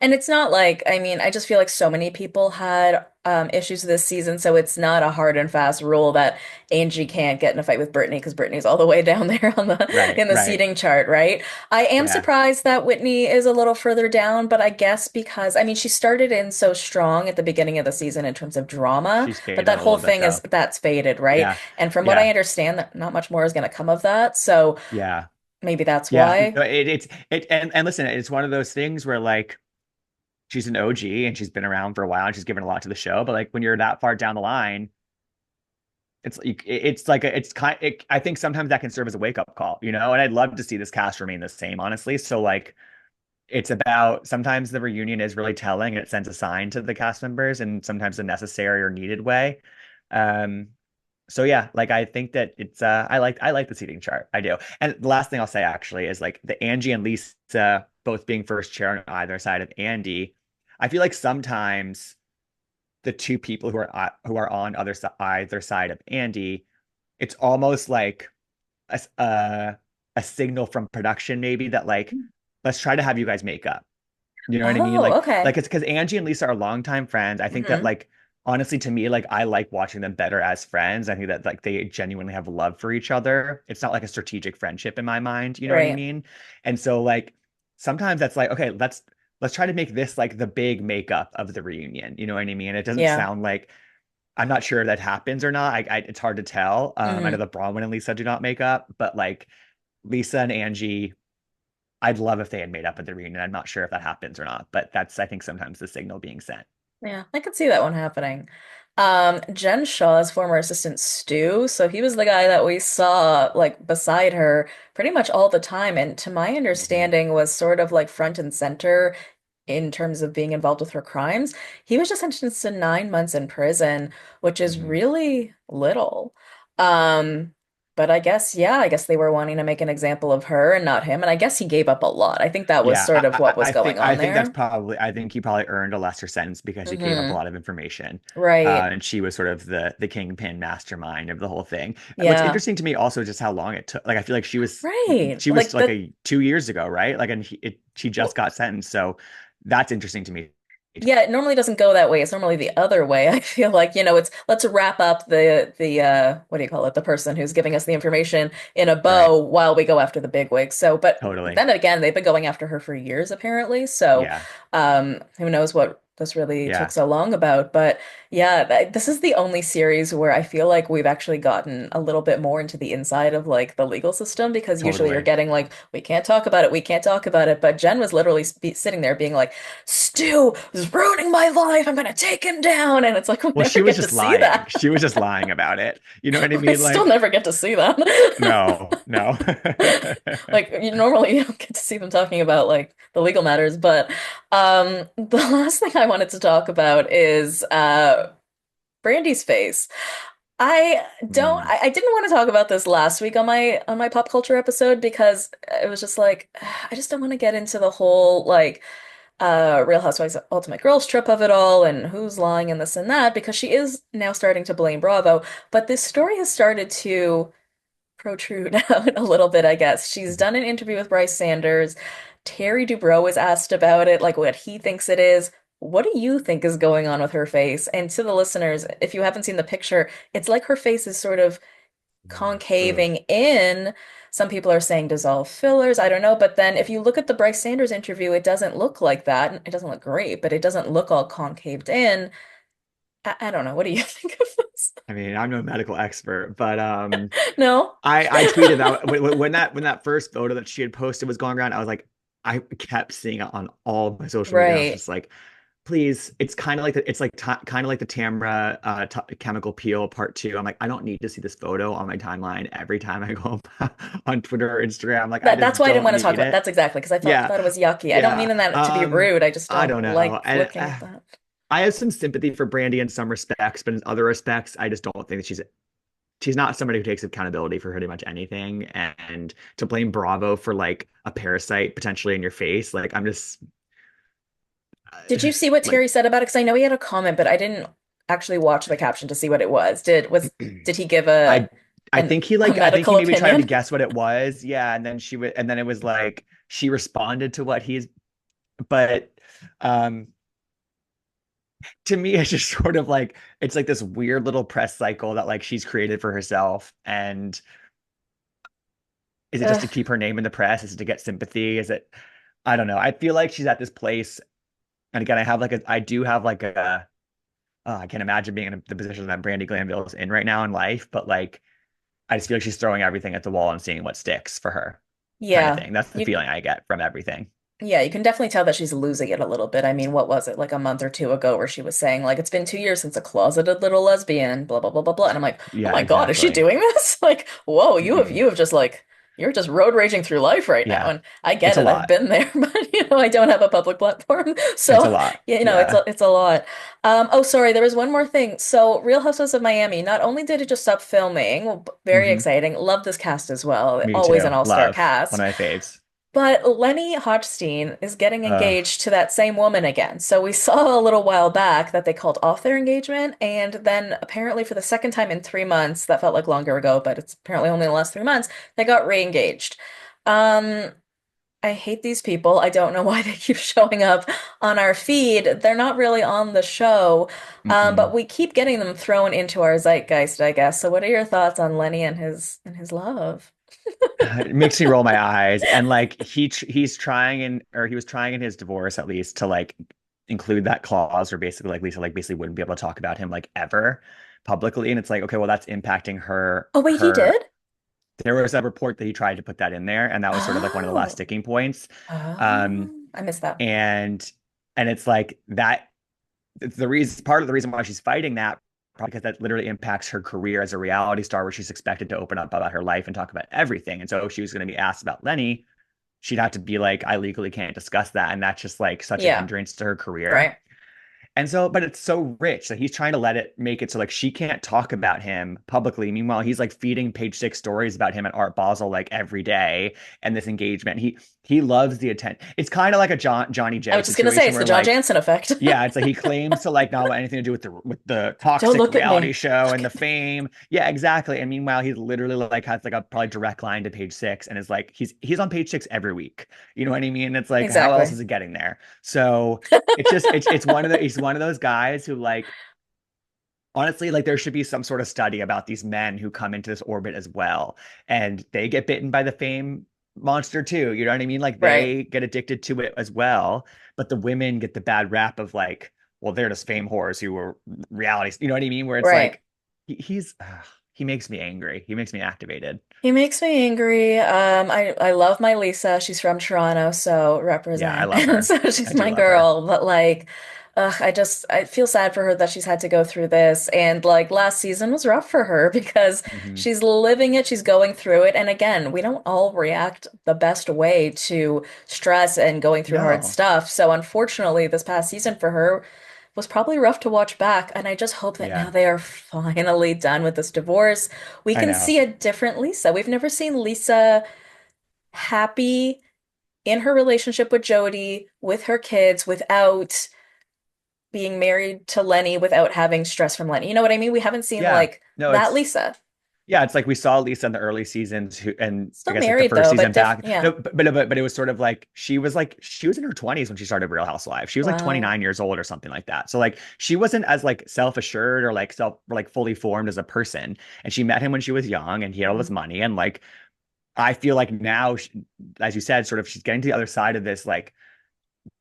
And it's not like, I mean, I just feel like so many people had issues this season, so it's not a hard and fast rule that Angie can't get in a fight with Brittany because Brittany's all the way down there on the Right, in the right. seating chart, right? I am Yeah. surprised that Whitney is a little further down, but I guess because I mean she started in so strong at the beginning of the season in terms of drama, She's but faded that a whole little bit thing is though. that's faded, right? Yeah. And from what I Yeah. understand, that not much more is going to come of that, so Yeah. maybe that's Yeah. why. No, and listen, it's one of those things where like she's an OG and she's been around for a while and she's given a lot to the show, but like when you're that far down the line, it's like I think sometimes that can serve as a wake up call, and I'd love to see this cast remain the same, honestly. So like it's about sometimes the reunion is really telling and it sends a sign to the cast members and sometimes a necessary or needed way. Um, so yeah, like I think that it's I like the seating chart. I do. And the last thing I'll say actually is like the Angie and Lisa both being first chair on either side of Andy. I feel like sometimes the two people who are on either side of Andy, it's almost like a signal from production maybe that like let's try to have you guys make up. You know what I mean? Oh, okay. Like it's because Angie and Lisa are longtime friends. I think that Hmm. like honestly to me like I like watching them better as friends. I think that like they genuinely have love for each other. It's not like a strategic friendship in my mind. You know what I Right. mean? And so like sometimes that's like, okay, let's try to make this like the big makeup of the reunion. You know what I mean? It doesn't Yeah. sound like I'm not sure if that happens or not. It's hard to tell. I know Hmm. that Bronwyn and Lisa do not make up, but like Lisa and Angie, I'd love if they had made up at the reunion. I'm not sure if that happens or not, but that's I think sometimes the signal being sent. Yeah, I could see that one happening. Jen Shaw's former assistant Stu, so he was the guy that we saw like beside her pretty much all the time, and to my Mhm. understanding was sort of like front and center in terms of being involved with her crimes. He was just sentenced to 9 months in prison, which is Mhm. really little. Um, but I guess, yeah, I guess they were wanting to make an example of her and not him, and I guess he gave up a lot. I think that was Yeah, sort of what was going I on think that's there. probably I think he probably earned a lesser sentence because he gave up a Hmm. lot of information, Right. and she was sort of the kingpin mastermind of the whole thing. What's Yeah. interesting to me also just how long it took. Like I feel like Right. she was Like like that. a 2 years ago, right? Like she just got sentenced, so that's interesting to me. Yeah, it normally doesn't go that way. It's normally the other way. I feel like, it's let's wrap up the what do you call it? The person who's giving us the information in a Right. bow while we go after the bigwigs. So, but Totally. then again, they've been going after her for years apparently. So, Yeah. who knows what this really took Yeah. so long about. But yeah, this is the only series where I feel like we've actually gotten a little bit more into the inside of like the legal system because usually you're Totally. getting like, we can't talk about it, we can't talk about it. But Jen was literally sitting there being like, Stu is ruining my life. I'm gonna take him down. And it's like, we Well, never she was get to just see lying. that. She was just lying about it. You know what I I mean? still Like, never get to see that. no, no. Like normally you don't get to see them talking about like the legal matters, but the last thing I wanted to talk about is Brandy's face. I don't Mm, I didn't want to talk about this last week on my pop culture episode because it was just like I just don't want to get into the whole like Real Housewives Ultimate Girls trip of it all and who's lying and this and that because she is now starting to blame Bravo, but this story has started to protrude out a little bit, I guess. She's done an interview with Bryce Sanders. Terry Dubrow was asked about it, like what he thinks it is. What do you think is going on with her face? And to the listeners, if you haven't seen the picture, it's like her face is sort of ugh. concaving in. Some people are saying dissolve fillers. I don't know. But then if you look at the Bryce Sanders interview, it doesn't look like that. It doesn't look great, but it doesn't look all concaved in. I don't know. What do you think of this? I mean, I'm no medical expert, but No? I tweeted that when that first photo that she had posted was going around, I was like, I kept seeing it on all my social media. I was Right. just like, please, it's kind of like it's like kind of like the Tamra t chemical peel part two. I'm like, I don't need to see this photo on my timeline every time I go on Twitter or Instagram. Like, I That's just why I didn't don't want to talk need about it. that's exactly because I Yeah, thought it was yucky. I don't yeah. mean in that to be rude. I just I don't don't know, like and looking at that. I have some sympathy for Brandy in some respects, but in other respects, I just don't think that she's not somebody who takes accountability for pretty much anything. And to blame Bravo for like a parasite potentially in your face, like I'm just Did you see what like Terry said about it? Because I know he had a comment, but I didn't actually watch the caption to see what it was. Did he give I an a I think he medical maybe tried to opinion? guess what it was. Yeah, and then she would and then it was like she responded to what he's but um to me it's just sort of like it's like this weird little press cycle that like she's created for herself. And is it just to Ugh, keep her name in the press? Is it to get sympathy? Is it I don't know. I feel like she's at this place. And again, I do have like a I can't imagine being in the position that Brandi Glanville is in right now in life, but like I just feel like she's throwing everything at the wall and seeing what sticks for her, kind of yeah. thing. That's the You feeling I get from everything. Yeah, you can definitely tell that she's losing it a little bit. I mean, what was it, like a month or two ago, where she was saying, like, it's been 2 years since a closeted little lesbian, blah, blah, blah, blah, blah. And I'm like, oh Yeah, my God, is she exactly. doing this? Like, whoa, you have just like, you're just road raging through life right now. Yeah, And I it's get a it, I've lot. been there, but I don't have a public platform. It's a So, lot. it's Yeah. it's a lot. Oh, sorry, there was one more thing. So, Real Housewives of Miami, not only did it just stop filming, very Hmm. exciting, love this cast as well, Me always too. an all-star Love. cast. One of my faves. But Lenny Hochstein is getting Uh, engaged to that same woman again. So we saw a little while back that they called off their engagement, and then apparently for the second time in 3 months, that felt like longer ago, but it's apparently only the last 3 months, they got re-engaged. Um, I hate these people. I don't know why they keep showing up on our feed. They're not really on the show, but mm-mm. we keep getting them thrown into our zeitgeist, I guess. So what are your thoughts on Lenny and his love? It makes me roll my eyes. And like he's trying he was trying in his divorce at least to like include that clause where basically like Lisa like basically wouldn't be able to talk about him like ever publicly. And it's like, okay, well, that's impacting Oh, wait, he her. did? There was a report that he tried to put that in there, and that was sort of like one of the last Oh. sticking points. Um, Oh, I missed that. and it's like that it's the reason part of the reason why she's fighting that probably because that literally impacts her career as a reality star where she's expected to open up about her life and talk about everything. And so if she was going to be asked about Lenny, she'd have to be like, I legally can't discuss that. And that's just like such a Yeah, hindrance to her career. right. And so, but it's so rich that he's trying to make it so like she can't talk about him publicly. Meanwhile, he's like feeding Page Six stories about him at Art Basel like every day and this engagement. He loves the attention. It's kind of like a Johnny I J was just gonna say situation it's the where John like Jansen effect. yeah, it's like he claims to like not want anything to do with the Don't toxic look at reality me. show Look and the at me. fame. Yeah, exactly. And meanwhile, he's literally like has like a probably direct line to Page Six and is like he's on Page Six every week. You know what I mean? It's like how else Exactly. is it getting there? So it's just it's one of the he's one of those guys who like honestly like there should be some sort of study about these men who come into this orbit as well and they get bitten by the fame monster too, you know what I mean, like Right. they get addicted to it as well, but the women get the bad rap of like, well, they're just fame whores who were reality, you know what I mean, where it's Right. like he's he makes me angry, he makes me activated. He makes me angry. I love my Lisa. She's from Toronto, so Yeah, I represent. love And her. so I she's do my love her. girl. But like, I feel sad for her that she's had to go through this. And like last season was rough for her because Hmm. she's living it, she's going through it. And again, we don't all react the best way to stress and going through hard No. stuff. So unfortunately, this past season for her was probably rough to watch back. And I just hope that now Yeah, they are finally done with this divorce. We I can know. see a different Lisa. We've never seen Lisa happy in her relationship with Jody, with her kids, without being married to Lenny, without having stress from Lenny. You know what I mean? We haven't seen Yeah, like no, that it's Lisa. yeah, it's like we saw Lisa in the early seasons who, and I Still guess like the married first though, season but diff back. yeah. No, but it was sort of like she was in her 20s when she started Real Housewives. She was like Wow. 29 years old or something like that. So like she wasn't as like self-assured or like self or like fully formed as a person. And she met him when she was young and he had all this Mhm. money and like I feel like now as you said, sort of she's getting to the other side of this like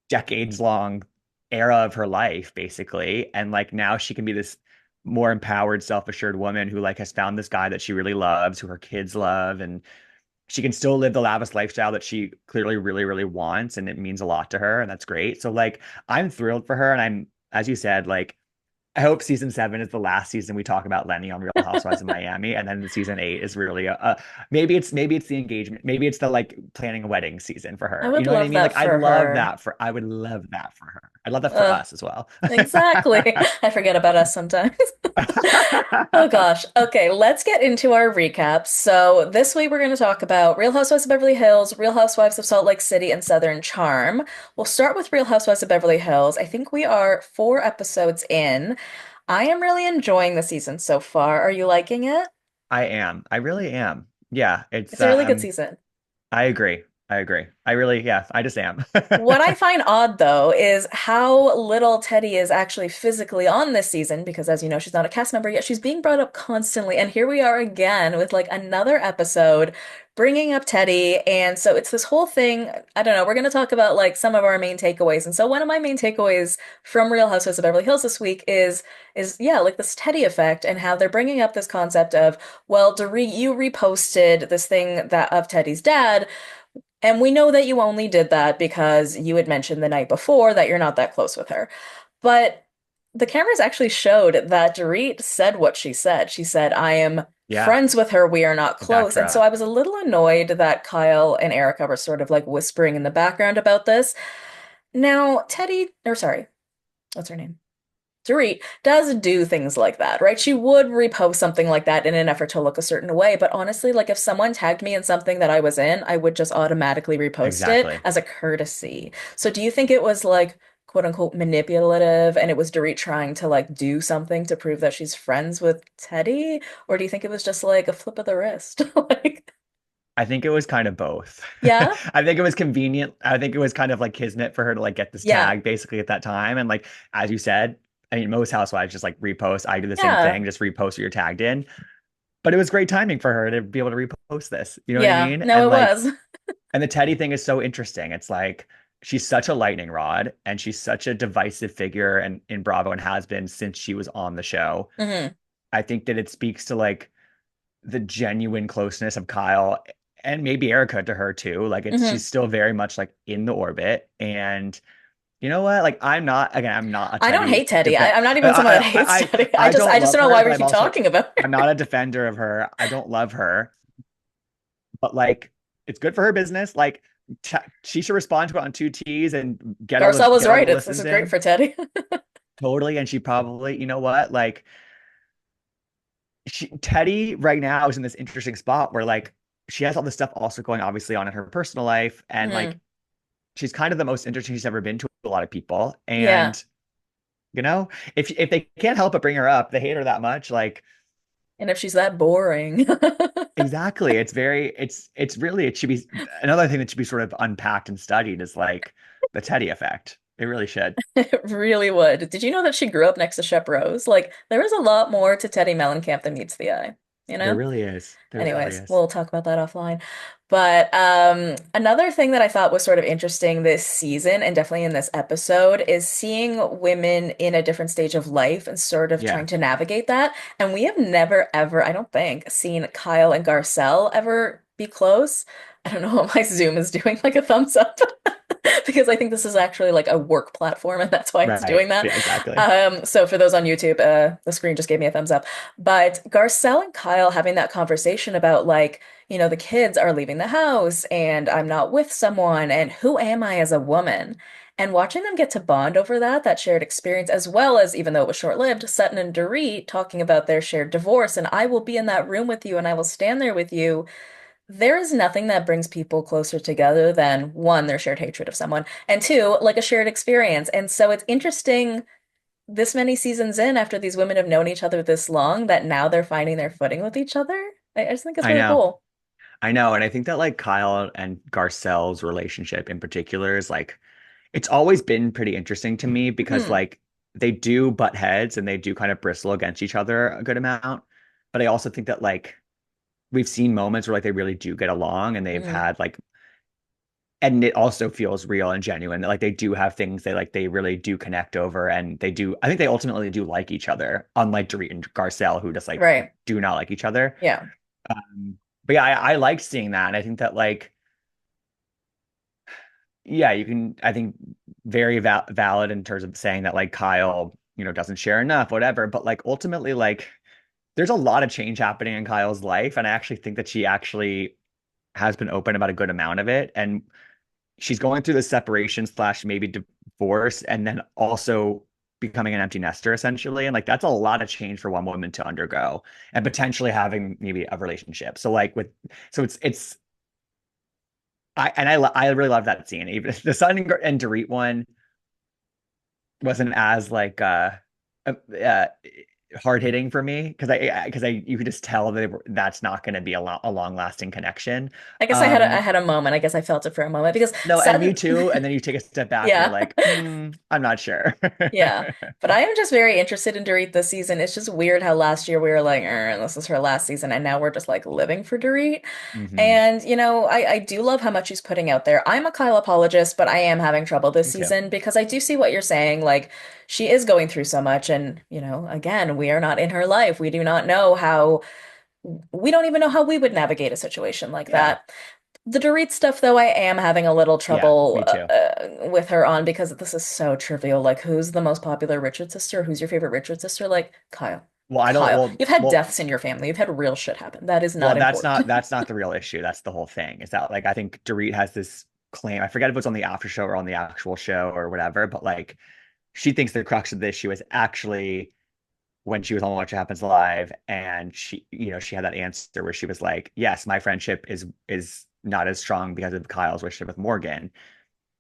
decades long era of her life basically, and like now she can be this more empowered self-assured woman who like has found this guy that she really loves, who her kids love, and she can still live the lavish lifestyle that she clearly really really wants, and it means a lot to her, and that's great. So like I'm thrilled for her, and I'm, as you said, like I hope season 7 is the last season we talk about Lenny on Real Housewives of Miami, and then season 8 is really maybe it's the engagement, maybe it's the like planning a wedding season for I her. You would know what I love mean? that Like for her. I would love that for her. I'd love that for Uh, us as well. exactly. I forget about us sometimes. Oh gosh. Okay, let's get into our recaps. So this week we're going to talk about Real Housewives of Beverly Hills, Real Housewives of Salt Lake City, and Southern Charm. We'll start with Real Housewives of Beverly Hills. I think we are 4 episodes in. I am really enjoying the season so far. Are you liking it? I am. I really am. Yeah, it's It's a really good season. I agree. I agree. I really, yeah, I just am. What I find odd, though, is how little Teddy is actually physically on this season, because as you know, she's not a cast member yet. She's being brought up constantly. And here we are again with like another episode bringing up Teddy. And so it's this whole thing. I don't know. We're going to talk about like some of our main takeaways. And so one of my main takeaways from Real Housewives of Beverly Hills this week is yeah, like this Teddy effect and how they're bringing up this concept of, well, Dorit, you reposted this thing that of Teddy's dad. And we know that you only did that because you had mentioned the night before that you're not that close with her. But the cameras actually showed that Dorit said what she said. She said, I am Yeah, friends with her, we are not it backed close. her And so up. I was a little annoyed that Kyle and Erica were sort of like whispering in the background about this. Now, Teddy, or sorry, what's her name? Dorit does do things like that, right? She would repost something like that in an effort to look a certain way. But honestly, like if someone tagged me in something that I was in, I would just automatically repost it Exactly. as a courtesy. So do you think it was like quote unquote manipulative and it was Dorit trying to like do something to prove that she's friends with Teddy? Or do you think it was just like a flip of the wrist? Like, I think it was kind of both. yeah, I think it was convenient. I think it was kind of like kismet for her to like get this yeah, tag basically at that time. And like, as you said, I mean, most housewives just like repost. I do the same yeah. thing, just repost what you're tagged in. but it was great timing for her to be able to repost this. You know what I Yeah, mean? no, And it like, was. and the Teddy thing is so interesting. It's like she's such a lightning rod and she's such a divisive figure and in Bravo and has been since she was on the show. Hmm. I think that it speaks to like the genuine closeness of Kyle and maybe Erica to her too. Like it's Hmm. she's still very much like in the orbit. And you know what? Like I'm not a I don't Teddy hate Teddy. defense. I'm not even someone that hates Teddy. I just, Don't I just love don't know her, why but we keep talking about her. I'm not a defender of her. I don't love her, but like it's good for her business. Like she should respond to it on two T's and Garcelle was get all the right. This listens is great in. for Teddy. Totally. And she probably, you know what? Like Teddy right now is in this interesting spot where like she has all this stuff also going obviously on in her personal life. And like Hmm. she's kind of the most interesting she's ever been to a lot of people. Yeah. And you know, if they can't help but bring her up, they hate her that much. Like And if she's that boring. exactly, it's really it should be another thing that should be sort of unpacked and studied is like the Teddy effect. It really should. It really would. Did you know that she grew up next to Shep Rose? Like, there is a lot more to Teddy Mellencamp than meets the eye, you There know? really is. There really Anyways, is. we'll talk about that offline. But another thing that I thought was sort of interesting this season and definitely in this episode is seeing women in a different stage of life and sort of Yeah. trying to navigate that. And we have never, ever, I don't think, seen Kyle and Garcelle ever be close. I don't know what my Zoom is doing, like a thumbs up. Because I think this is actually like a work platform and that's why it's Right. doing that. Yeah, exactly. So for those on YouTube, the screen just gave me a thumbs up. But Garcelle and Kyle having that conversation about like, the kids are leaving the house and I'm not with someone and who am I as a woman? And watching them get to bond over that shared experience, as well as, even though it was short-lived, Sutton and Dorit talking about their shared divorce and I will be in that room with you and I will stand there with you. There is nothing that brings people closer together than one, their shared hatred of someone, and two, like a shared experience. And so it's interesting this many seasons in, after these women have known each other this long, that now they're finding their footing with each other. I just think it's I really know. cool. I know. And I think that like Kyle and Garcelle's relationship in particular is like it's always been pretty interesting to me because Hmm. like they do butt heads and they do kind of bristle against each other a good amount. But I also think that like we've seen moments where like they really do get along and they've Hmm. had like and it also feels real and genuine that like they do have things they really do connect over and they do I think they ultimately do like each other, unlike Dorit and Garcelle who just like Right. do not like each other. Yeah. But yeah, I like seeing that. And I think that like yeah, you can I think very valid in terms of saying that like Kyle, doesn't share enough, whatever. But like ultimately, like there's a lot of change happening in Kyle's life. And I actually think that she actually has been open about a good amount of it. And she's going through the separation slash maybe divorce and then also becoming an empty nester essentially. And like that's a lot of change for one woman to undergo and potentially having maybe a relationship. So like so it's I really love that scene. Even the Sun and Dorit one wasn't as like uh, uh hard hitting for me because I you could just tell that's not going to be a long lasting connection. I guess I Um had a moment. I guess I felt it for a moment because no, and me Sutton, too. And then you take a step back and you're yeah. like, I'm not sure. Yeah, but I am just very interested in Dorit this season. It's just weird how last year we were like, this is her last season, and now we're just like living for Dorit. hmm And I do love how much she's putting out there. I'm a Kyle apologist, but I am having trouble this Me too. season because I do see what you're saying. Like she is going through so much, and again, we are not in her life. We do not know how. We don't even know how we would navigate a situation like Yeah. that. The Dorit stuff, though, I am having a little Yeah, trouble me too. with her on because this is so trivial. Like, who's the most popular Richard sister? Who's your favorite Richard sister? Like, Kyle. Well, I don't Kyle. well You've had well deaths in your family. You've had real shit happen. That is well not that's important. not the real issue. That's the whole thing. Is that like I think Dorit has this claim. I forget if it's on the after show or on the actual show or whatever, but like she thinks the crux of the issue is actually when she was on What Happens Live and she had that answer where she was like, yes, my friendship is not as strong because of Kyle's relationship with Morgan.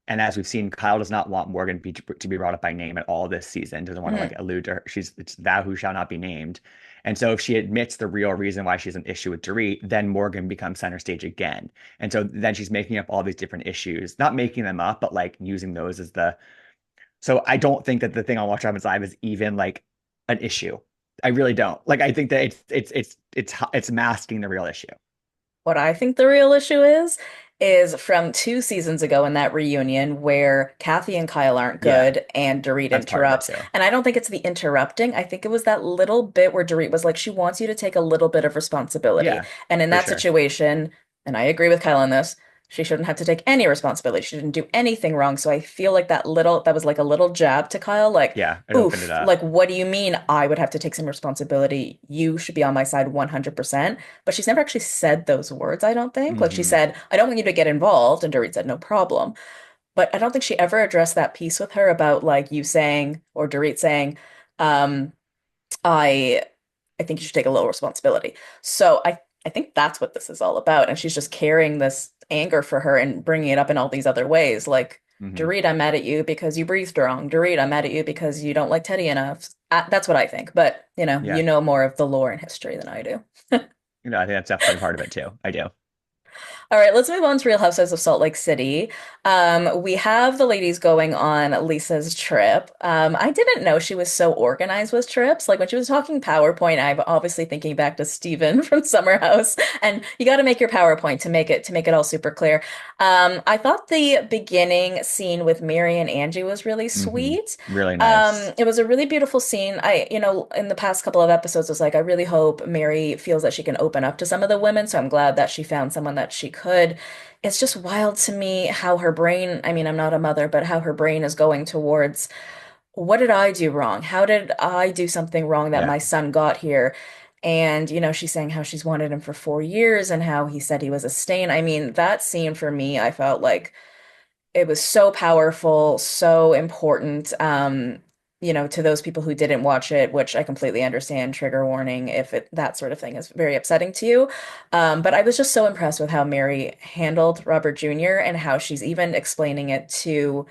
And as we've seen, Kyle does not want Morgan to be brought up by name at all this season. Doesn't want to like Mhm. allude to her. It's thou who shall not be named. And so if she admits the real reason why she's an issue with Dorit, then Morgan becomes center stage again. And so then she's making up all these different issues, not making them up, but like using those as the. So I don't think that the thing on Watch What Happens Live is even like an issue. I really don't. Like I think that it's masking the real issue. What I think the real issue is from 2 seasons ago in that reunion where Kathy and Kyle aren't Yeah, good and Dorit that's part of it interrupts. too. And I don't think it's the interrupting. I think it was that little bit where Dorit was like, she wants you to take a little bit of responsibility. Yeah, And in for that sure. situation, and I agree with Kyle on this, she shouldn't have to take any responsibility. She didn't do anything wrong. So I feel like that was like a little jab to Kyle, like, Yeah, it opened it oof, up. like, what do you mean I would have to take some responsibility? You should be on my side 100%. But she's never actually said those words, I don't think. Like she Hmm. said, I don't want you to get involved, and Dorit said, no problem. But I don't think she ever addressed that piece with her about like you saying or Dorit saying, um, I I think you should take a little responsibility. So I think that's what this is all about. And she's just carrying this anger for her and bringing it up in all these other ways. Like, Hmm. Dorit, I'm mad at you because you breathed wrong. Dorit, I'm mad at you because you don't like Teddy enough. That's what I think. But, you Yeah, know more of the lore and history than I do. I think that's definitely part of it too. I do. All right, let's move on to Real Housewives of Salt Lake City. We have the ladies going on Lisa's trip. I didn't know she was so organized with trips. Like when she was talking PowerPoint, I'm obviously thinking back to Steven from Summer House, and you got to make your PowerPoint to make it all super clear. I thought the beginning scene with Mary and Angie was really Hmm. sweet. Really nice. It was a really beautiful scene. In the past couple of episodes, I was like, I really hope Mary feels that she can open up to some of the women. So I'm glad that she found someone that she could. It's just wild to me how her brain, I mean, I'm not a mother, but how her brain is going towards what did I do wrong? How did I do something wrong that Yeah. my son got here? And, she's saying how she's wanted him for 4 years and how he said he was a stain. I mean, that scene for me, I felt like it was so powerful, so important, to those people who didn't watch it, which I completely understand, trigger warning if that sort of thing is very upsetting to you. But I was just so impressed with how Mary handled Robert Jr. and how she's even explaining it to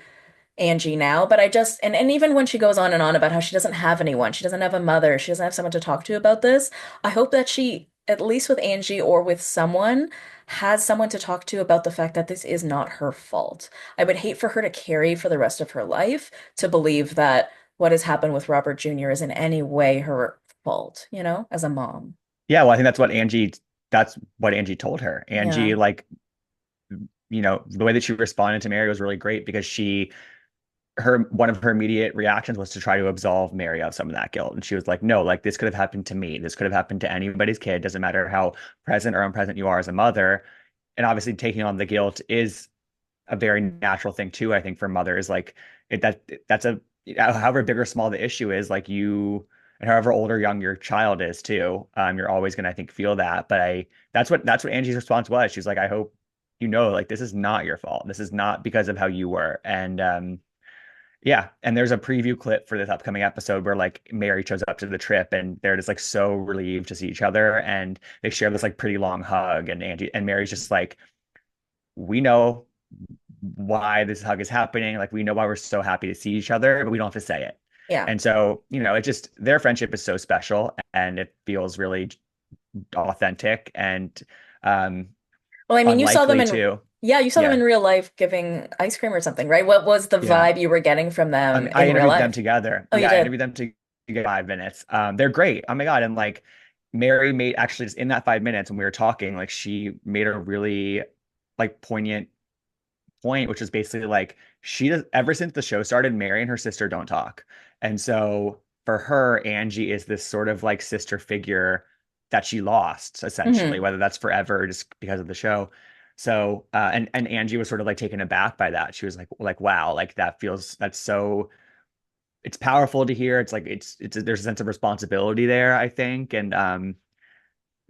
Angie now, but and even when she goes on and on about how she doesn't have anyone, she doesn't have a mother, she doesn't have someone to talk to about this, I hope that she, at least with Angie or with someone, has someone to talk to about the fact that this is not her fault. I would hate for her to carry for the rest of her life to believe that what has happened with Robert Jr. is in any way her fault, as a mom. Yeah, well, I think that's what Angie told her. Yeah. Angie, like, the way that she responded to Mary was really great because one of her immediate reactions was to try to absolve Mary of some of that guilt. And she was like, no, like this could have happened to me. This could have happened to anybody's kid. Doesn't matter how present or unpresent you are as a mother. And obviously taking on the guilt is a very natural thing too, I think, for mothers. Like that's however big or small the issue is, like you and however old or young your child is too, you're always gonna, I think, feel that. But that's what Angie's response was. She's like, I hope like this is not your fault. This is not because of how you were. And yeah, and there's a preview clip for this upcoming episode where like Mary shows up to the trip and they're just like so relieved to see each other and they share this like pretty long hug and Angie and Mary's just like, we know why this hug is happening. Like we know why we're so happy to see each other, but we don't have to say it. Yeah. And so, it just their friendship is so special and it feels really authentic and um Well, I mean, unlikely too. you saw them in Yeah. real life giving ice cream or something, right? What was the Yeah. vibe you were getting from them I in real interviewed them life? together. Oh, you Yeah, I did. interviewed them to 5 minutes. They're great. Oh my God. And like Mary made actually just in that 5 minutes when we were talking, like she made a really like poignant point, which is basically like she does ever since the show started, Mary and her sister don't talk. And so for her, Angie is this sort of like sister figure that she lost essentially, Hmm. whether that's forever or just because of the show. So and Angie was sort of like taken aback by that. She was like wow, like that's so it's powerful to hear. It's like there's a sense of responsibility there, I think. And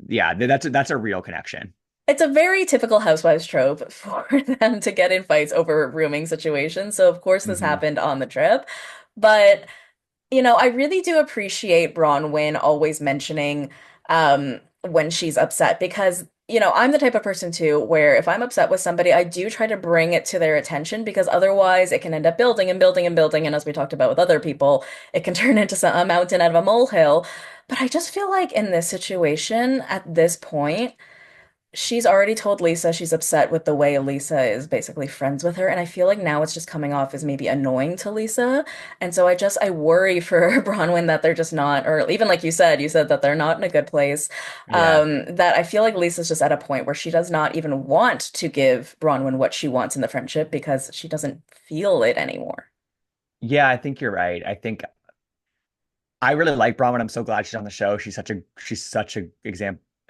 yeah, that's a real connection. It's a very typical housewives trope for them to get in fights over rooming situations. So, of course, this Hmm. happened on the trip. But I really do appreciate Bronwyn always mentioning when she's upset because, I'm the type of person too where if I'm upset with somebody, I do try to bring it to their attention because otherwise it can end up building and building and building. And as we talked about with other people, it can turn into a mountain out of a molehill. But I just feel like in this situation, at this point, she's already told Lisa she's upset with the way Lisa is basically friends with her. And I feel like now it's just coming off as maybe annoying to Lisa. And so I worry for Bronwyn that they're just not, or even like you said that they're not in a good place. Yeah. That I feel like Lisa's just at a point where she does not even want to give Bronwyn what she wants in the friendship because she doesn't feel it anymore. Yeah, I think you're right. I think I really like Brahman. I'm so glad she's on the show. She's such a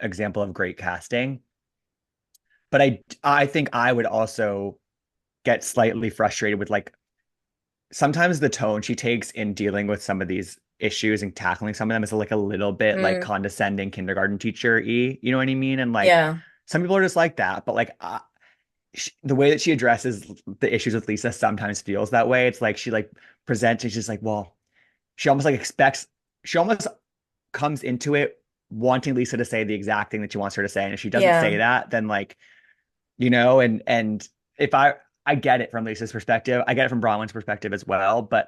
example of great casting. But I think I would also get slightly frustrated with like sometimes the tone she takes in dealing with some of these issues and tackling some of them is like a little bit like Mm, condescending kindergarten teacher-y, you know what I mean? And like yeah. some people are just like that, but like the way that she addresses the issues with Lisa sometimes feels that way. It's like she like presents, she's just like, well, she almost like expects, she almost comes into it wanting Lisa to say the exact thing that she wants her to say. And if she doesn't say Yeah. that, then like, you know, and if I get it from Lisa's perspective, I get it from Bronwyn's perspective as well. But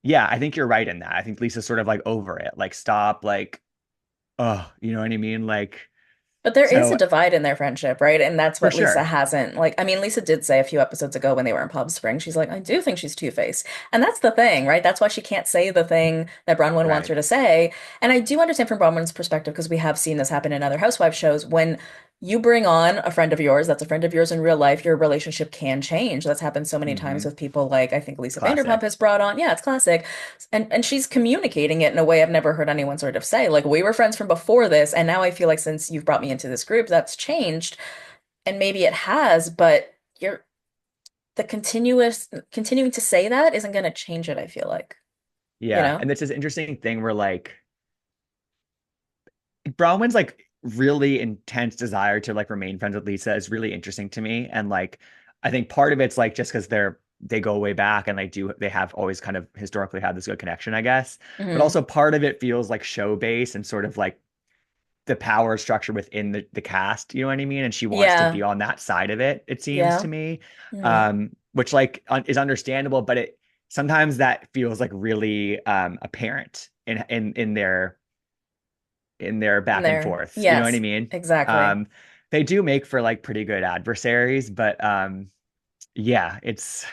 yeah, I think you're right in that. I think Lisa's sort of like over it. Like stop, like, oh, you know what I mean? Like, But there is a so divide in their friendship, right? And that's for what Lisa sure. hasn't. Like, I mean, Lisa did say a few episodes ago when they were in Palm Springs, she's like, I do think she's two-faced. And that's the thing, right? That's why she can't say the thing that Bronwyn wants her Right. to say. And I do understand from Bronwyn's perspective, because we have seen this happen in other Housewives shows, when you bring on a friend of yours that's a friend of yours in real life, your relationship can change. That's happened so many times Hmm. with people like I think Lisa Vanderpump Classic. has brought on. Yeah, it's classic. And she's communicating it in a way I've never heard anyone sort of say. Like we were friends from before this, and now I feel like since you've brought me into this group, that's changed. And maybe it has, but you're the continuous continuing to say that isn't going to change it, I feel like. You Yeah. know? And it's this interesting thing where like Bronwyn's like really intense desire to like remain friends with Lisa is really interesting to me. And like I think part of it's like just because they go way back and they have always kind of historically had this good connection, I guess. But Hmm. also part of it feels like show based and sort of like the power structure within the cast, you know what I mean? And she wants to Yeah. be on that side of it, it seems Yeah. to me. Hmm. Which like is understandable, but it sometimes that feels like really apparent in their And back and there. forths. You know what I Yes, mean? exactly. Um, they do make for like pretty good adversaries, but yeah, it's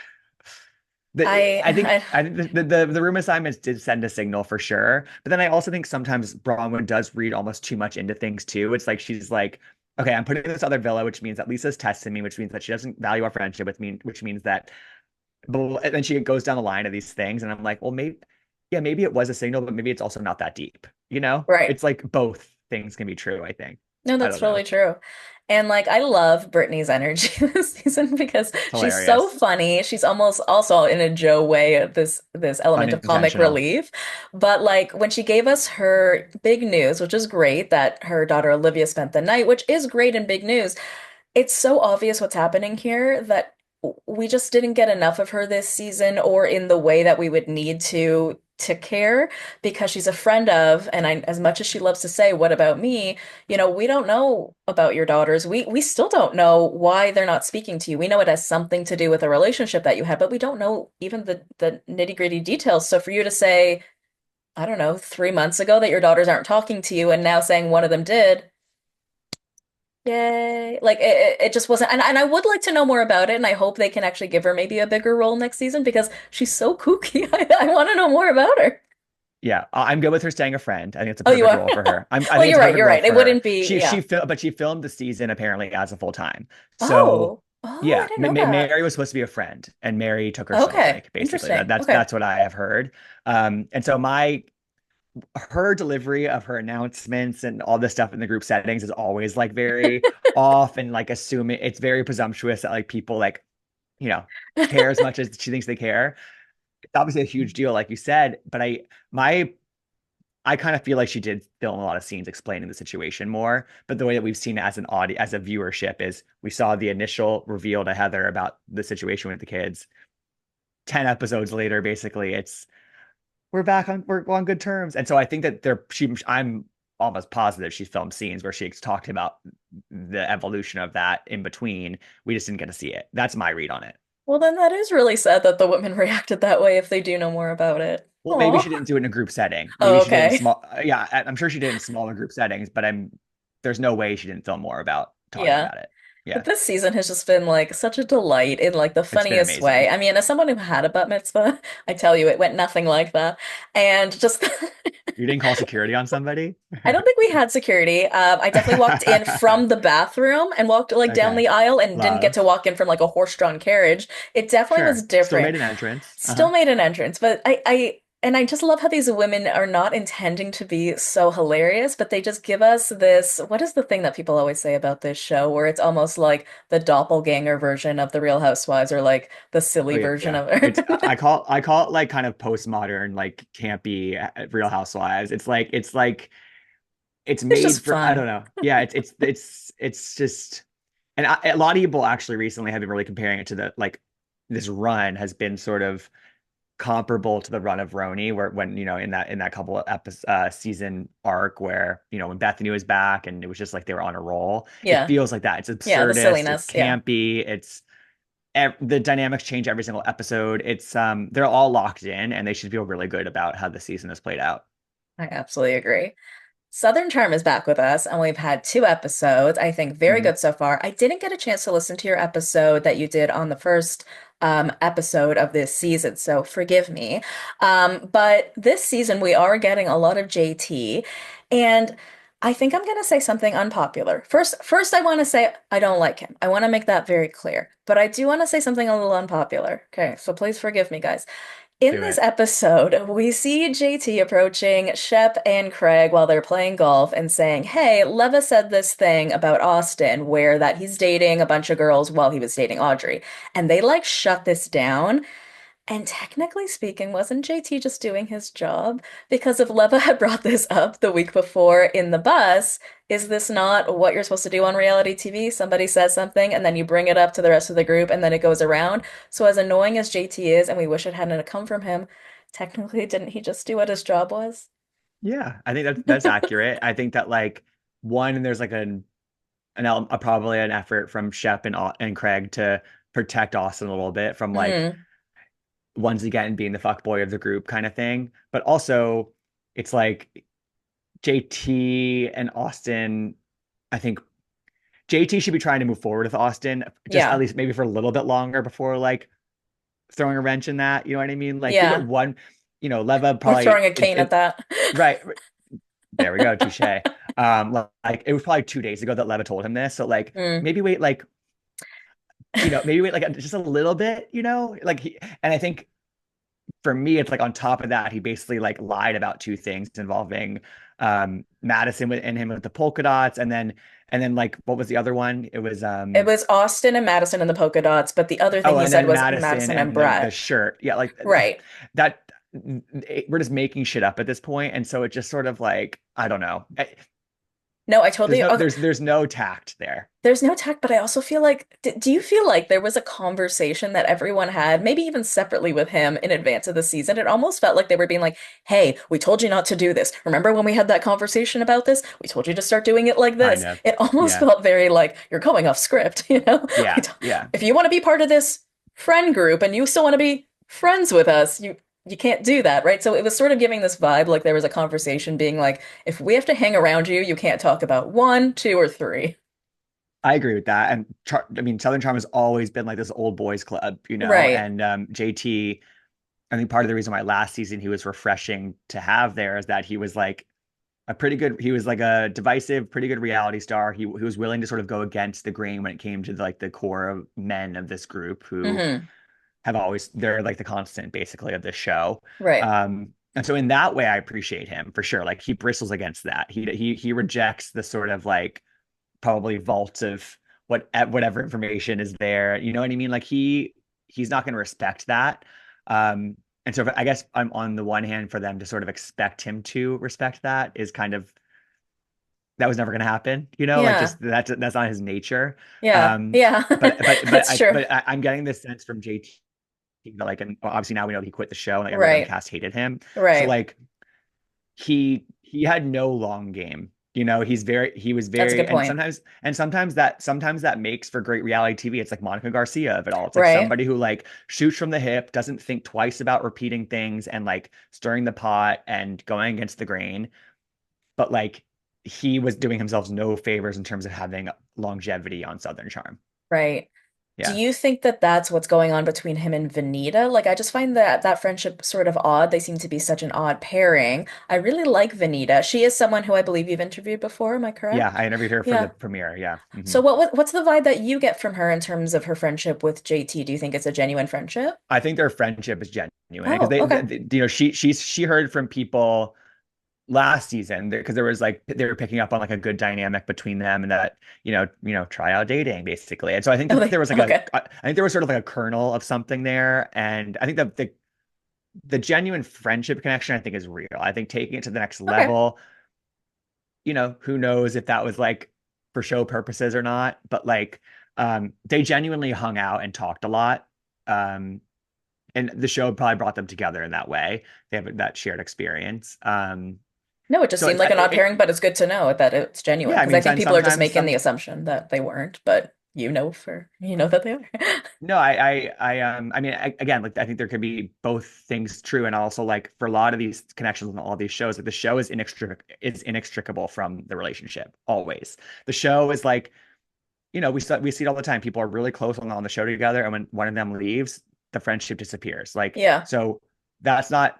I I I think the room assignments did send a signal for sure. But then I also think sometimes Bronwyn does read almost too much into things too. It's like she's like, okay, I'm putting this other villa, which means that Lisa's testing me, which means that she doesn't value our friendship with me, which means that but and then she goes down the line of these things, and I'm like, well, maybe, yeah, maybe it was a signal, but maybe it's also not that deep. You know, right. it's like both things can be true, I think. No, I that's don't totally know. true. And like I love Brittany's energy this season because It's she's so hilarious. funny. She's almost also in a Joe way this element of comic Unintentional. relief. But like when she gave us her big news, which is great that her daughter Olivia spent the night, which is great in big news, it's so obvious what's happening here that we just didn't get enough of her this season or in the way that we would need to care because she's a friend of, and I, as much as she loves to say, what about me? You know, we don't know about your daughters. We still don't know why they're not speaking to you. We know it has something to do with a relationship that you had, but we don't know even the nitty-gritty details. So for you to say, I don't know, 3 months ago that your daughters aren't talking to you and now saying one of them did, yay. Like it just wasn't, and I would like to know more about it, and I hope they can actually give her maybe a bigger role next season because she's so kooky. I want to know more about her. Yeah, I'm good with her staying a friend. I think it's a Oh, you perfect are? role for her. I Well, think it's you're a right, perfect you're role right. It for her. wouldn't be, yeah. But she filmed the season apparently as a full time. So Oh. Oh, I yeah, didn't know that. Mary was supposed to be a friend, and Mary took her show Okay. break. Basically, Interesting. that's Okay. that's what I have heard. And so my her delivery of her announcements and all this stuff in the group settings is always like very off and like assuming it's very presumptuous that like people like you know care as much as she thinks they care. It's obviously a huge deal, like you said, but my I kind of feel like she did film a lot of scenes explaining the situation more. But the way that we've seen it as an audience, as a viewership, is we saw the initial reveal to Heather about the situation with the kids. 10 episodes later, basically, it's we're on good terms. And so I think that I'm almost positive she filmed scenes where she talked about the evolution of that in between. We just didn't get to see it. That's my read on it. Well, then that is really sad that the women reacted that way if they do know more about it. Well, maybe she Oh. didn't do it in a group setting. Maybe Oh, she did in okay. small. Yeah, I'm sure she did in smaller group settings, but there's no way she didn't film more about talking Yeah. about it. Yeah, But this season has just been like such a delight in like the it's been funniest way. amazing. I mean, as someone who had a bat mitzvah, I tell you, it went nothing like that. And just You didn't call security on somebody? I don't think we had security. I definitely walked in from the bathroom and walked like down Okay. the aisle and didn't get Love. to walk in from like a horse-drawn carriage. It definitely was Sure. Still different. made an entrance. Still made an entrance, but and I just love how these women are not intending to be so hilarious, but they just give us this, what is the thing that people always say about this show where it's almost like the doppelganger version of the Real Housewives or like the Oh silly yeah, version yeah. of It's it. I call it like kind of postmodern, like campy Real Housewives. It's It's just made for I fun. don't know. Yeah, it's just and a lot of people actually recently have been really comparing it to the like this run has been sort of comparable to the run of Roni, where when in that couple of season arc where when Bethany was back and it was just like they were on a roll. It Yeah. feels like that. It's Yeah, the absurdist. It's silliness. Yeah. campy. The dynamics change every single episode. It's they're all locked in and they should feel really good about how the season has played out. I absolutely agree. Southern Charm is back with us, and we've had two episodes. I think very Mhm. good so far. I didn't get a chance to listen to your episode that you did on the first episode of this season, so forgive me. But this season we are getting a lot of JT, and I think I'm going to say something unpopular. First, I want to say I don't like him. I want to make that very clear. But I do want to say something a little unpopular. Okay, so please forgive me, guys. In Do this it. episode, we see JT approaching Shep and Craig while they're playing golf and saying, "Hey, Leva said this thing about Austin where that he's dating a bunch of girls while he was dating Audrey." And they like shut this down. And technically speaking, wasn't JT just doing his job? Because if Leva had brought this up the week before in the bus, is this not what you're supposed to do on reality TV? Somebody says something and then you bring it up to the rest of the group and then it goes around. So as annoying as JT is, and we wish it hadn't come from him, technically didn't he just do what his job was? Yeah, I think that's accurate. I think that like one, there's like probably an effort from Shep and Craig to protect Austin a little bit from like Hmm. once again being the fuck boy of the group kind of thing. But also, it's like JT and Austin. I think JT should be trying to move forward with Austin, just at Yeah. least maybe for a little bit longer before like throwing a wrench in that. You know what I mean? Like give it Yeah. one. Leva We're probably throwing a cane at that. right. There we go, touche. Like it was probably 2 days ago that Leva told him this. So like Mm. maybe wait like maybe wait like just a little bit, like and I think for me, it's like on top of that, he basically like lied about two things involving Madison and him with the polka dots, and then like what was the other one? It was It was Austin and Madison and the polka dots, but the other thing oh, he and said then was Madison Madison and and the Brett. shirt. Yeah, like Right. that we're just making shit up at this point, and so it just sort of like I don't know. No, I There's totally. no Okay, there's no tact there. there's no tech, but I also feel like, do you feel like there was a conversation that everyone had, maybe even separately with him in advance of the season? It almost felt like they were being like, "Hey, we told you not to do this. Remember when we had that conversation about this? We told you to start doing it like Kind this." of. It almost Yeah. felt very like you're going off script, you know? Yeah. Yeah. If you want to be part of this friend group and you still want to be friends with us, you can't do that, right? So it was sort of giving this vibe like there was a conversation being like, if we have to hang around you, you can't talk about one, two, or three. I agree with that. And I mean, Southern Charm has always been like this old boys club, Right. and JT, I think part of the reason why last season he was refreshing to have there is that he was like he was like a divisive, pretty good reality star. He was willing to sort of go against the grain when it came to like the core of men of this group who Hmm. they're like the constant basically of this show. Right. And so in that way, I appreciate him for sure. Like he bristles against that. He rejects the sort of like probably vault of whatever information is there. You know what I mean? Like he's not going to respect that. And so I guess I'm on the one hand for them to sort of expect him to respect that is kind of that was never going to happen. Like Yeah. just that's not his nature. Yeah. Um, Yeah. That's true. I'm getting this sense from JT that like, and obviously now we know he quit the show and like everyone on the Right. cast hated him. So Right. like he had no long game. He was That's a very, good point. sometimes that makes for great reality TV. It's like Monica Garcia of it all. It's like Right. somebody who like shoots from the hip, doesn't think twice about repeating things and like stirring the pot and going against the grain. But like he was doing himself no favors in terms of having longevity on Southern Charm. Right. Do Yeah. you think that that's what's going on between him and Vanita? Like, I just find that friendship sort of odd. They seem to be such an odd pairing. I really like Vanita. She is someone who I believe you've interviewed before. Am I Yeah, correct? I interviewed her for the Yeah. premiere. Yeah. So what's the vibe that you get from her in terms of her friendship with JT? Do you think it's a genuine friendship? I think their friendship is genuine because Oh, okay. she heard from people last season because there was like they were picking up on like a good dynamic between them and that try out dating basically. And so I think Oh, that there was like okay. I think there was sort of like a kernel of something there, and I think that the genuine friendship connection I think is real. I think taking it to the next Okay. level, who knows if that was like for show purposes or not, but like they genuinely hung out and talked a lot. Um and the show probably brought them together in that way. They have that shared experience. No, it just So seemed like an odd pairing, but it's good to know that it's genuine yeah, I because I mean, think people are just sometimes making some the assumption that they weren't, but you know that they are. no, I mean, again, like I think there could be both things true, and also like for a lot of these connections on all these shows, like the show is inextricable from the relationship always. The show is like, we see it all the time. People are really close on the show together, and when one of them leaves, the friendship disappears. Like, Yeah, so that's not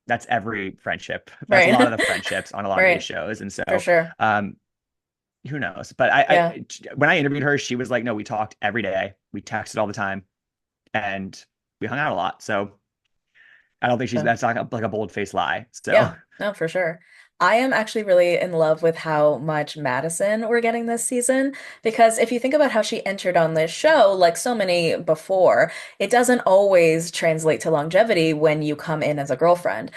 that's every friendship. That's a lot of right. the friendships on a lot of these Right, shows. And for so sure. um who knows? But Yeah. when I interviewed her, she was like, no, we talked every day. We texted all the time and we hung out a lot. So I don't think So, that's not like a bold-faced lie. So yeah, no, for sure. I am actually really in love with how much Madison we're getting this season because if you think about how she entered on this show, like so many before, it doesn't always translate to longevity when you come in as a girlfriend.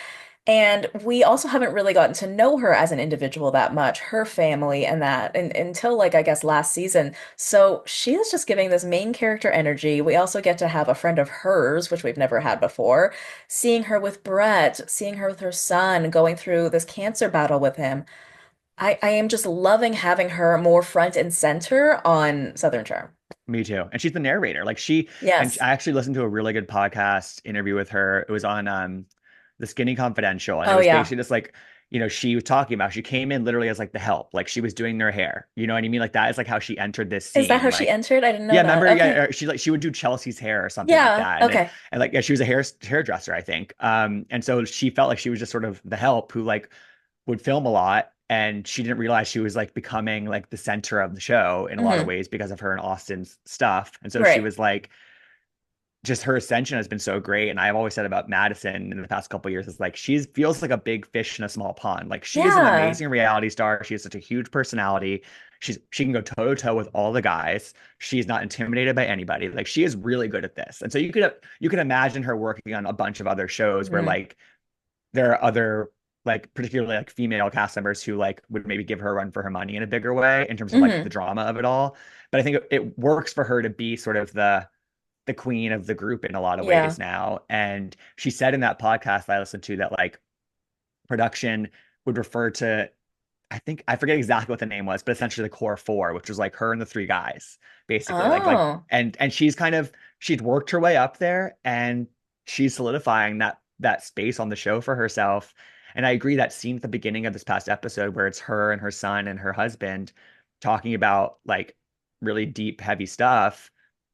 And we also haven't really gotten to know her as an individual that much, her family and that, and until like I guess last season. So she is just giving this main character energy. We also get to have a friend of hers, which we've never had before, seeing her with Brett, seeing her with her son, going through this cancer battle with him. I am just loving having her more front and center on Southern Charm. me too. And she's the narrator. Yes. I actually listened to a really good podcast interview with her. It was on The Skinny Confidential. And it Oh was yeah. basically just like, she was talking about she came in literally as like the help. Like she was doing their hair. You know what I mean? Like that is like how she entered this Is that scene. how she Like, entered? I didn't know yeah, that. remember? Okay. Yeah, she would do Chelsea's hair or something like Yeah. that. Okay. And like yeah, she was a hairdresser, I think. And so she felt like she was just sort of the help who like would film a lot, and she didn't realize she was like becoming like the center of the show in a lot of Hmm. ways because of her and Austin's stuff. And so she Right. was like, just her ascension has been so great. And I've always said about Madison in the past couple of years is like she feels like a big fish in a small pond. Like she is an Yeah. amazing reality star. She has such a huge personality. She can go toe to toe with all the guys. She's not intimidated by anybody. Like she is really good at this. And so you could imagine her working on a bunch of other shows where Hmm. like there are other like particularly like female cast members who like would maybe give her a run for her money in a bigger way in terms of like Hmm. the drama of it all. But I think it works for her to be sort of the queen of the group in a lot of Yeah. ways now. And she said in that podcast I listened to that like production would refer to, I think I forget exactly what the name was, but essentially the core four, which was like her and the three guys, basically. Oh. And she'd worked her way up there and she's solidifying that space on the show for herself. And I agree that scene at the beginning of this past episode where it's her and her son and her husband talking about like really deep, heavy stuff,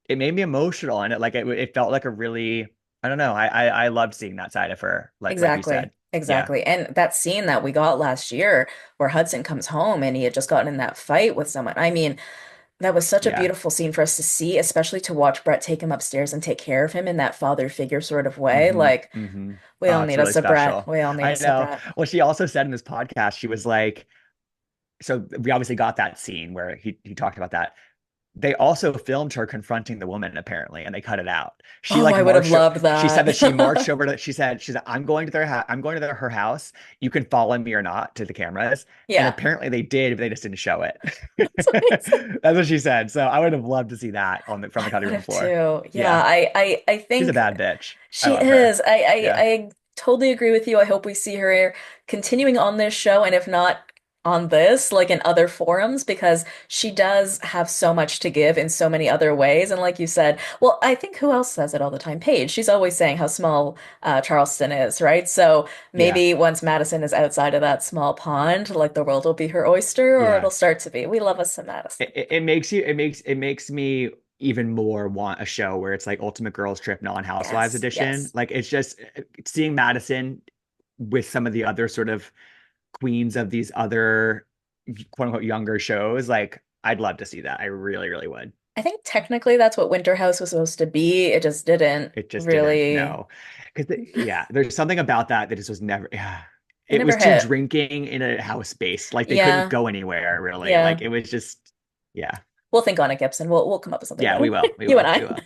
it made me emotional and it felt like a really, I don't know, I loved seeing that side of her, like you Exactly. said. Yeah. Exactly. And that scene that we got last year where Hudson comes home and he had just gotten in that fight with someone. I mean, that was such a Yeah. beautiful scene for us to see, especially to watch Brett take him upstairs and take care of him in that father figure sort of way. Mm-hmm. Like, Mm-hmm. we all Oh, it's need really us a Brett. special. We all need I us a know. Brett. Well, she also said in this podcast, she was like, so we obviously got that scene where he talked about that. They also filmed her confronting the woman apparently, and they cut it out. She Oh, like I would have marched. loved She said that she marched that. over to. She said, I'm going to her house. You can follow me or not to the cameras." And Yeah. apparently they did, but they just didn't show it. That's amazing. That's what she said. So I would have loved to see that from the I cutting would room have floor. too. Yeah, Yeah, I she's a think bad bitch. I she love her. is. Yeah. I totally agree with you. I hope we see her continuing on this show, and if not, on this, like in other forums, because she does have so much to give in so many other ways. And like you said, well, I think who else says it all the time? Paige. She's always saying how small Charleston is, right? So Yeah. maybe once Madison is outside of that small pond, like the world will be her oyster, or Yeah. it'll start to be. We love us some Madison. It makes me even more want a show where it's like Ultimate Girls Trip non-Housewives Yes, edition. yes. Like it's just seeing Madison with some of the other sort of queens of these other quote unquote younger shows. Like I'd love to see that. I really, really would. I think technically that's what Winter House was supposed to be. It just didn't It just didn't really, know. Because yeah, there's something about that just was never yeah. it It never was too hit. drinking in a house space. Like they couldn't Yeah, go anywhere really. yeah. Like it was just yeah. We'll think on it, Gibson. We'll come up with something Yeah, we better. will. We You and will. I. We will.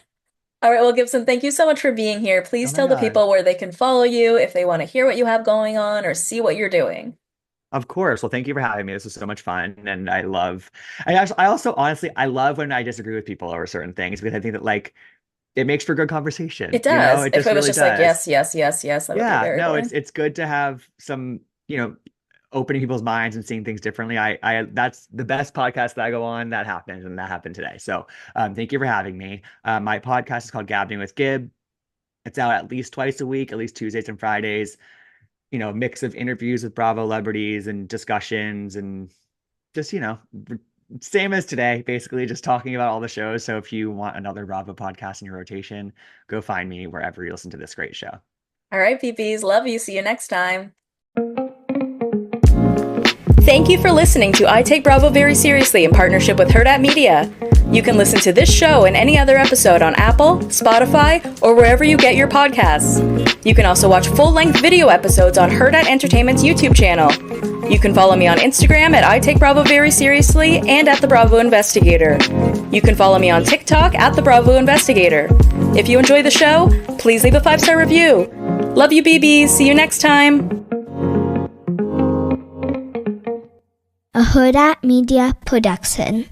All right, well, Gibson, thank you so much for being here. Oh Please my tell the God. people where they can follow you if they want to hear what you have going on or see what you're doing. Of course. Well, thank you for having me. This was so much fun. And I also honestly, I love when I disagree with people over certain things because I think that like it makes for good conversation. It does. It If just it was really just like does. yes, yes, yes, yes, that would be Yeah, very no, boring. it's good to have some, opening people's minds and seeing things differently. That's the best podcast that I go on. That happens, and that happened today. So, thank you for having me. My podcast is called Gabbing with Gib. It's out at least twice a week, at least Tuesdays and Fridays. A mix of interviews with Bravo celebrities and discussions and just, same as today, basically just talking about all the shows. So if you want another Bravo podcast in your rotation, go find me wherever you listen to this great show. All right, PPs, love you. See you next time. Thank you for listening to I Take Bravo Very Seriously in partnership with Hurrdat Media. You can listen to this show and any other episode on Apple, Spotify, or wherever you get your podcasts. You can also watch full-length video episodes on Hurrdat Entertainment's YouTube channel. You can follow me on Instagram at I Take Bravo Very Seriously and at The Bravo Investigator. You can follow me on TikTok at The Bravo Investigator. If you enjoy the show, please leave a 5-star review. Love you, BBs. See you next time. A Hurrdat Media Production.